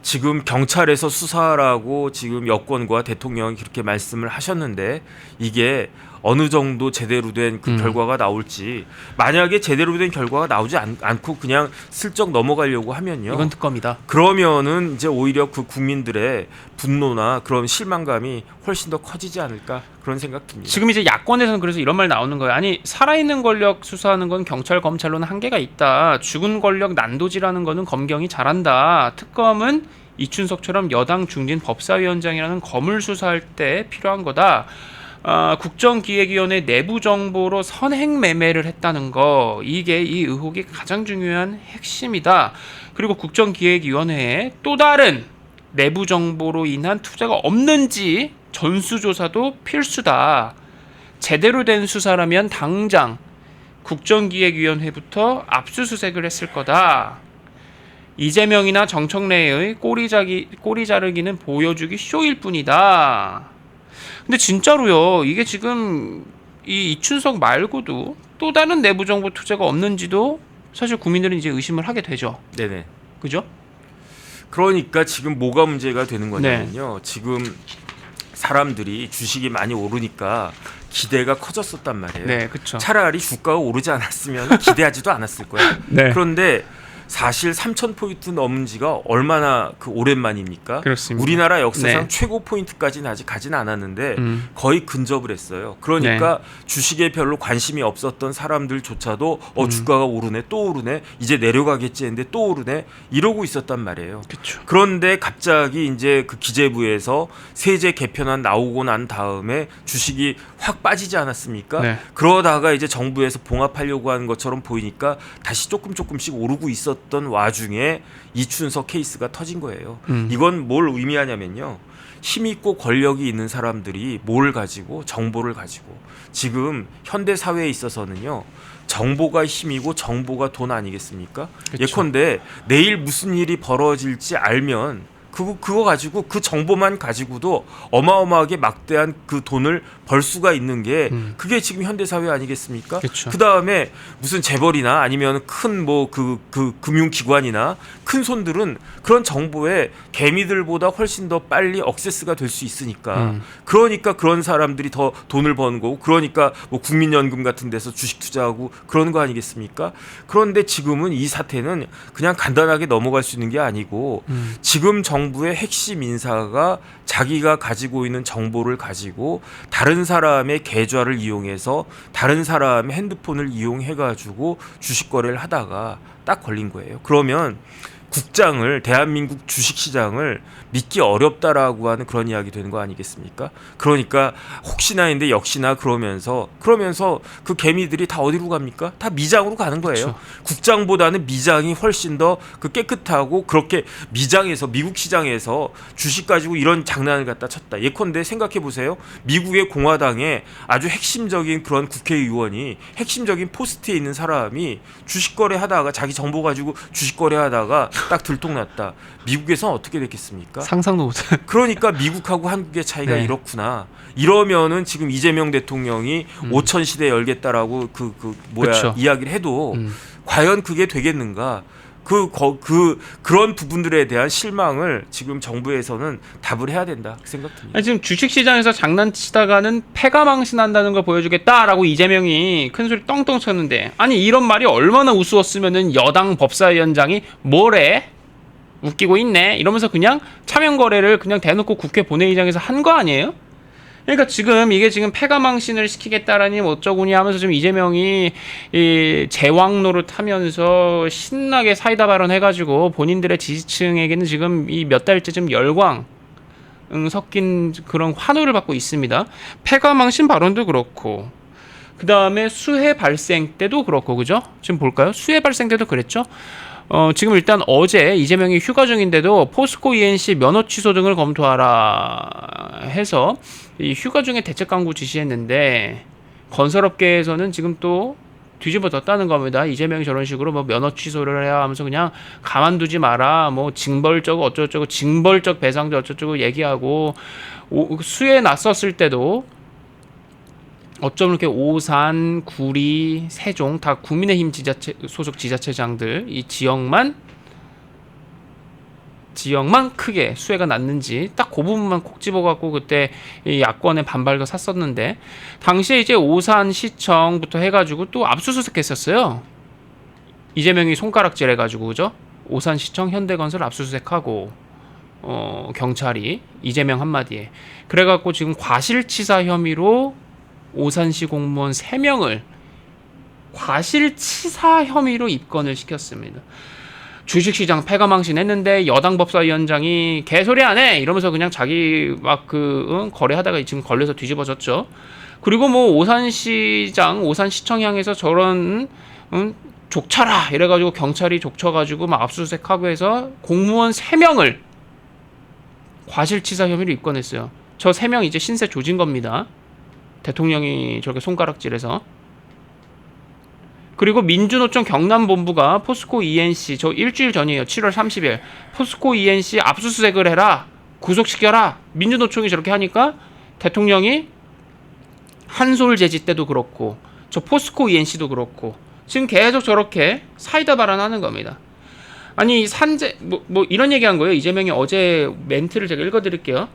지금 경찰에서 수사하라고 지금 여권과 대통령이 그렇게 말씀을 하셨는데 이게 어느 정도 제대로 된 결과가 나올지 만약에 제대로 된 결과가 나오지 않고 그냥 슬쩍 넘어가려고 하면요. 이건 특검이다. 그러면은 이제 오히려 국민들의 분노나 그런 실망감이 훨씬 더 커지지 않을까 그런 생각 듭니다. 지금 이제 야권에서는 그래서 이런 말 나오는 거예요. 아니 살아있는 권력 수사하는 건 경찰 검찰로는 한계가 있다. 죽은 권력 난도질하는 거는 검경이 잘한다. 특검은 이춘석처럼 여당 중진 법사위원장이라는 검을 수사할 때 필요한 거다. 국정기획위원회 내부 정보로 선행 매매를 했다는 거 이게 이 의혹이 가장 중요한 핵심이다. 그리고 국정기획위원회에 또 다른 내부 정보로 인한 투자가 없는지 전수조사도 필수다. 제대로 된 수사라면 당장 국정기획위원회부터 압수수색을 했을 거다. 이재명이나 정청래의 꼬리 자르기는 보여주기 쇼일 뿐이다. 근데 진짜로요. 이게 지금 이 이춘석 말고도 또 다른 내부 정보 투자가 없는지도 사실 국민들은 이제 의심을 하게 되죠. 네네. 그죠? 그러니까 지금 뭐가 문제가 되는 거냐면요. 지금 사람들이 주식이 많이 오르니까 기대가 커졌었단 말이에요. 네, 그렇죠. 차라리 주가가 오르지 않았으면 기대하지도 않았을 거예요. 네. 그런데 사실 3,000포인트 넘은 지가 얼마나 그 오랜만입니까? 그렇습니다. 우리나라 역사상 네. 최고 포인트까지는 아직 가지는 않았는데 음. 거의 근접을 했어요. 그러니까 주식에 별로 관심이 없었던 사람들조차도 주가가 오르네 또 오르네 이제 내려가겠지 했는데 또 오르네 이러고 있었단 말이에요. 그렇죠. 그런데 갑자기 이제 그 기재부에서 세제 개편안 나오고 난 다음에 주식이 확 빠지지 않았습니까? 네. 그러다가 이제 정부에서 봉합하려고 하는 것처럼 보이니까 다시 조금씩 오르고 있었던 와중에 이춘석 케이스가 터진 거예요. 이건 뭘 의미하냐면요. 힘 있고 권력이 있는 사람들이 뭘 가지고 정보를 가지고 지금 현대 사회에 있어서는요. 정보가 힘이고 정보가 돈 아니겠습니까? 그쵸. 예컨대 내일 무슨 일이 벌어질지 알면 그거 가지고 그 정보만 가지고도 어마어마하게 막대한 그 돈을 벌 수가 있는 게 그게 지금 현대 사회 아니겠습니까? 그쵸. 그 다음에 무슨 재벌이나 아니면 큰 뭐 그 금융기관이나 큰 손들은 그런 정보에 개미들보다 훨씬 더 빨리 억세스가 될 수 있으니까 그러니까 그런 사람들이 더 돈을 버는 거고 그러니까 뭐 국민연금 같은 데서 주식 투자하고 그런 거 아니겠습니까? 그런데 지금은 이 사태는 그냥 간단하게 넘어갈 수 있는 게 아니고 지금 정부의 핵심 인사가 자기가 가지고 있는 정보를 가지고 다른 사람의 계좌를 이용해서 다른 사람의 핸드폰을 이용해 가지고 주식 거래를 하다가 딱 걸린 거예요. 그러면 국장을 대한민국 주식시장을 믿기 어렵다라고 하는 그런 이야기 되는 거 아니겠습니까? 그러니까 혹시나인데 역시나 그러면서 그 개미들이 다 어디로 갑니까? 다 미장으로 가는 거예요. 그쵸. 국장보다는 미장이 훨씬 더 그 깨끗하고 그렇게 미장에서 미국 시장에서 주식 가지고 이런 장난을 갖다 쳤다. 예컨대 생각해 보세요. 미국의 공화당에 아주 핵심적인 그런 국회의원이 핵심적인 포스트에 있는 사람이 주식 거래하다가 자기 정보 가지고 주식 거래하다가 딱 들통났다. 미국에서는 어떻게 됐겠습니까? 상상도 못해. 그러니까 미국하고 한국의 차이가 네. 이렇구나. 이러면은 지금 이재명 대통령이 5천 시대 열겠다라고 그쵸. 이야기를 해도 과연 그게 되겠는가? 그런 부분들에 대한 실망을 지금 정부에서는 답을 해야 된다 생각됩니다. 아니, 지금 주식시장에서 장난치다가는 패가망신한다는 걸 보여주겠다라고 이재명이 큰소리 떵떵 쳤는데 아니 이런 말이 얼마나 우스웠으면은 여당 법사위원장이 뭐래? 웃기고 있네 이러면서 그냥 차명거래를 그냥 대놓고 국회 본회의장에서 한 거 아니에요? 그러니까 지금 이게 지금 패가망신을 시키겠다라니 어쩌고니 하면서 지금 이재명이 이 제왕 노릇하면서 신나게 사이다 발언해가지고 본인들의 지지층에게는 지금 이 몇 달째 좀 열광 섞인 그런 환호를 받고 있습니다. 패가망신 발언도 그렇고 그 다음에 수해 발생 때도 그렇고 그죠? 지금 볼까요? 수해 발생 때도 그랬죠? 지금 일단 어제 이재명이 휴가 중인데도 포스코 ENC 면허 취소 등을 검토하라 해서 이 휴가 중에 대책 강구 지시했는데 건설업계에서는 지금 또 뒤집어졌다는 겁니다. 이재명이 저런 식으로 뭐 면허 취소를 해야 하면서 그냥 가만두지 마라. 뭐 징벌적 어쩌고저쩌고 징벌적 배상도 어쩌고저쩌고 얘기하고 수해 났었을 때도 어쩜 이렇게 오산, 구리, 세종 다 국민의힘 소속 지자체장들 이 지역만 크게 수해가 났는지 딱 그 부분만 콕 집어갖고 그때 이 야권의 반발과 샀었는데 당시에 이제 오산시청부터 해가지고 또 압수수색했었어요. 이재명이 손가락질 해가지고 그죠? 오산시청 현대건설 압수수색하고 경찰이 이재명 한마디에 그래갖고 지금 과실치사 혐의로 오산시 공무원 3명을 과실치사 혐의로 입건을 시켰습니다. 주식시장 패가망신했는데 여당 법사위원장이 개소리 안 해 이러면서 그냥 자기 막 거래하다가 지금 걸려서 뒤집어졌죠. 그리고 뭐 오산시장, 오산시청 향해서 저런 족쳐라 이래가지고 경찰이 족쳐가지고 막 압수수색하고 해서 공무원 3명을 과실치사 혐의로 입건했어요. 저 3명 이제 신세 조진 겁니다. 대통령이 저렇게 손가락질해서. 그리고 민주노총 경남본부가 포스코 ENC 저 일주일 전이에요. 7월 30일 포스코 ENC 압수수색을 해라. 구속시켜라. 민주노총이 저렇게 하니까 대통령이 한솔 제지 때도 그렇고 저 포스코 ENC도 그렇고 지금 계속 저렇게 사이다 발언하는 겁니다. 아니 산재 뭐 이런 얘기한 거예요. 이재명이 어제 멘트를 제가 읽어드릴게요.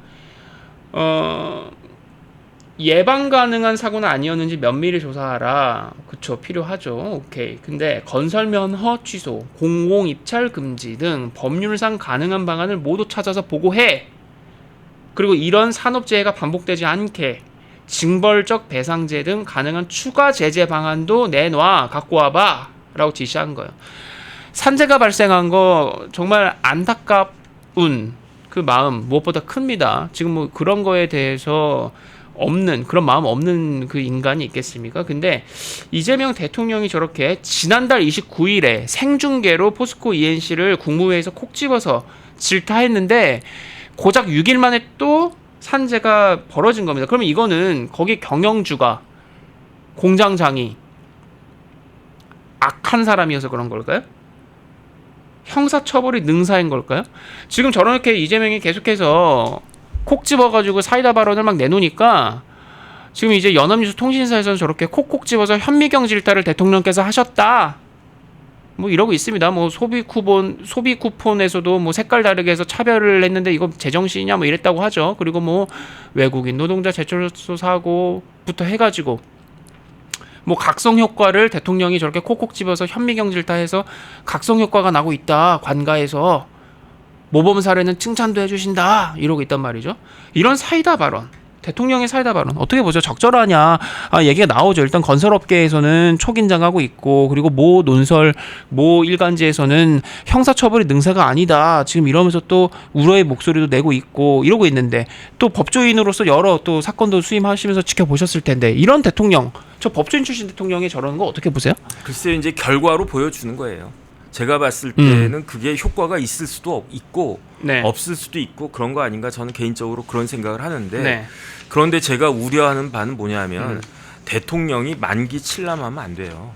예방 가능한 사고는 아니었는지 면밀히 조사하라. 그쵸, 필요하죠. 오케이. 근데 건설 면허 취소, 공공 입찰 금지 등 법률상 가능한 방안을 모두 찾아서 보고해. 그리고 이런 산업재해가 반복되지 않게 징벌적 배상제 등 가능한 추가 제재 방안도 내놔, 갖고 와봐 라고 지시한 거예요. 산재가 발생한 거 정말 안타까운 그 마음 무엇보다 큽니다. 지금 뭐 그런 거에 대해서 없는, 그런 마음 없는 그 인간이 있겠습니까? 근데 이재명 대통령이 저렇게 지난달 29일에 생중계로 포스코 ENC를 국무회의에서 콕 집어서 질타했는데 고작 6일 만에 또 산재가 벌어진 겁니다. 그러면 이거는 거기 경영주가, 공장장이 악한 사람이어서 그런 걸까요? 형사처벌이 능사인 걸까요? 지금 저렇게 이재명이 계속해서 콕 집어가지고 사이다 발언을 막 내놓으니까 지금 이제 연합뉴스 통신사에서는 저렇게 콕콕 집어서 현미경 질타를 대통령께서 하셨다, 뭐 이러고 있습니다. 뭐 소비 쿠폰에서도 뭐 색깔 다르게 해서 차별을 했는데 이거 제정신이냐 뭐 이랬다고 하죠. 그리고 뭐 외국인 노동자 제철소 사고부터 해가지고 뭐 각성 효과를 대통령이 저렇게 콕콕 집어서 현미경 질타해서 각성 효과가 나고 있다, 관가에서 모범 사례는 칭찬도 해주신다 이러고 있단 말이죠. 이런 사이다 발언, 대통령의 사이다 발언 어떻게 보죠? 적절하냐? 얘기가 나오죠. 일단 건설업계에서는 초긴장하고 있고, 그리고 모 논설, 모 일간지에서는 형사처벌이 능사가 아니다 지금 이러면서 또 우려의 목소리도 내고 있고 이러고 있는데, 또 법조인으로서 여러 또 사건도 수임하시면서 지켜보셨을 텐데 이런 대통령, 저 법조인 출신 대통령이 저러는 거 어떻게 보세요? 글쎄요, 이제 결과로 보여주는 거예요. 제가 봤을 때는 그게 효과가 있을 수도 있고 네. 없을 수도 있고 그런 거 아닌가, 저는 개인적으로 그런 생각을 하는데 네. 그런데 제가 우려하는 바는 뭐냐면 대통령이 만기 칠람하면 안 돼요.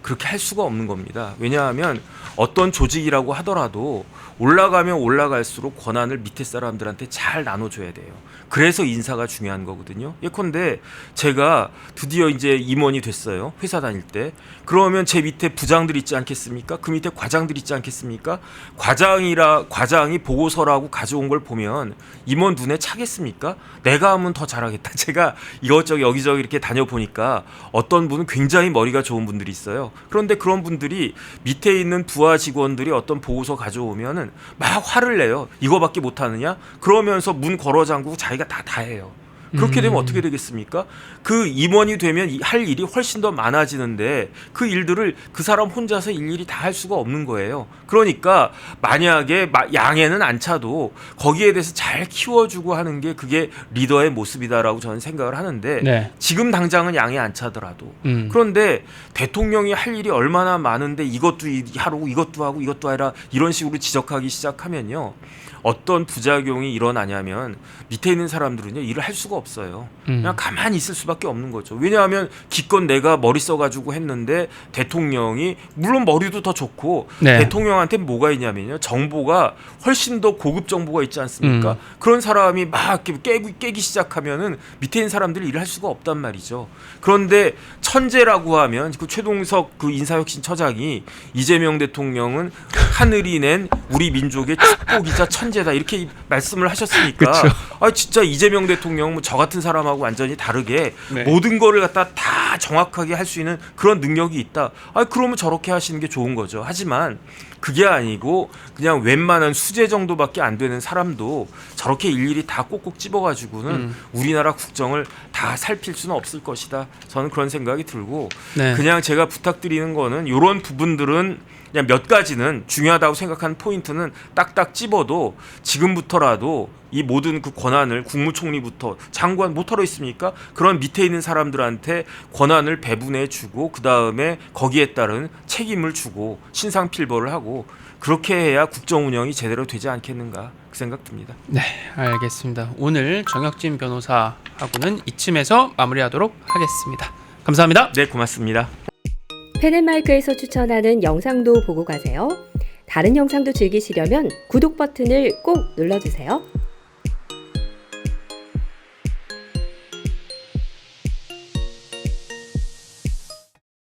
그렇게 할 수가 없는 겁니다. 왜냐하면 어떤 조직이라고 하더라도 올라가면 올라갈수록 권한을 밑에 사람들한테 잘 나눠줘야 돼요. 그래서 인사가 중요한 거거든요. 예컨대 제가 드디어 이제 임원이 됐어요. 회사 다닐 때. 그러면 제 밑에 부장들 있지 않겠습니까? 그 밑에 과장들 있지 않겠습니까? 과장이 보고서라고 가져온 걸 보면 임원 눈에 차겠습니까? 내가 하면 더 잘하겠다. 제가 이것저것 여기저기 이렇게 다녀보니까 어떤 분은 굉장히 머리가 좋은 분들이 있어요. 그런데 그런 분들이 밑에 있는 부하 직원들이 어떤 보고서 가져오면은 막 화를 내요. 이거밖에 못하느냐? 그러면서 문 걸어 잠그고 자기가 다 해요. 그렇게 되면 어떻게 되겠습니까? 그 임원이 되면 할 일이 훨씬 더 많아지는데 그 일들을 그 사람 혼자서 일일이 다 할 수가 없는 거예요. 그러니까 만약에 양에는 안 차도 거기에 대해서 잘 키워주고 하는 게 그게 리더의 모습이다라고 저는 생각을 하는데 네. 지금 당장은 양이 안 차더라도 그런데 대통령이 할 일이 얼마나 많은데 이것도 하고 이것도 하고 이것도 해라 이런 식으로 지적하기 시작하면요. 어떤 부작용이 일어나냐면 밑에 있는 사람들은요 일을 할 수가 없어요. 그냥 가만히 있을 수밖에 없는 거죠. 왜냐하면 기껏 내가 머리 써가지고 했는데 대통령이 물론 머리도 더 좋고 네. 대통령한테 뭐가 있냐면요 정보가 훨씬 더 고급 정보가 있지 않습니까? 그런 사람이 막 깨기 시작하면은 밑에 있는 사람들이 일을 할 수가 없단 말이죠. 그런데 천재라고 하면 그 최동석 그 인사혁신처장이 이재명 대통령은 하늘이 낸 우리 민족의 축복이자 천재다 이렇게 말씀을 하셨으니까 진짜 이재명 대통령은 저 같은 사람하고 완전히 다르게 네. 모든 거를 갖다 다 정확하게 할 수 있는 그런 능력이 있다. 그러면 저렇게 하시는 게 좋은 거죠. 하지만 그게 아니고 그냥 웬만한 수재 정도밖에 안 되는 사람도 저렇게 일일이 다 꼭꼭 집어가지고는 우리나라 국정을 다 살필 수는 없을 것이다. 저는 그런 생각이 들고 네. 그냥 제가 부탁드리는 거는 이런 부분들은 그냥 몇 가지는 중요하다고 생각하는 포인트는 딱딱 집어도 지금부터라도 이 모든 그 권한을 국무총리부터 장관 못하러 있습니까? 그런 밑에 있는 사람들한테 권한을 배분해주고 그 다음에 거기에 따른 책임을 주고 신상필벌을 하고 그렇게 해야 국정 운영이 제대로 되지 않겠는가 그 생각 듭니다. 네, 알겠습니다. 오늘 정혁진 변호사하고는 이쯤에서 마무리하도록 하겠습니다. 감사합니다. 네, 고맙습니다. 펜앤마이크에서 추천하는 영상도 보고 가세요. 다른 영상도 즐기시려면 구독 버튼을 꼭 눌러주세요.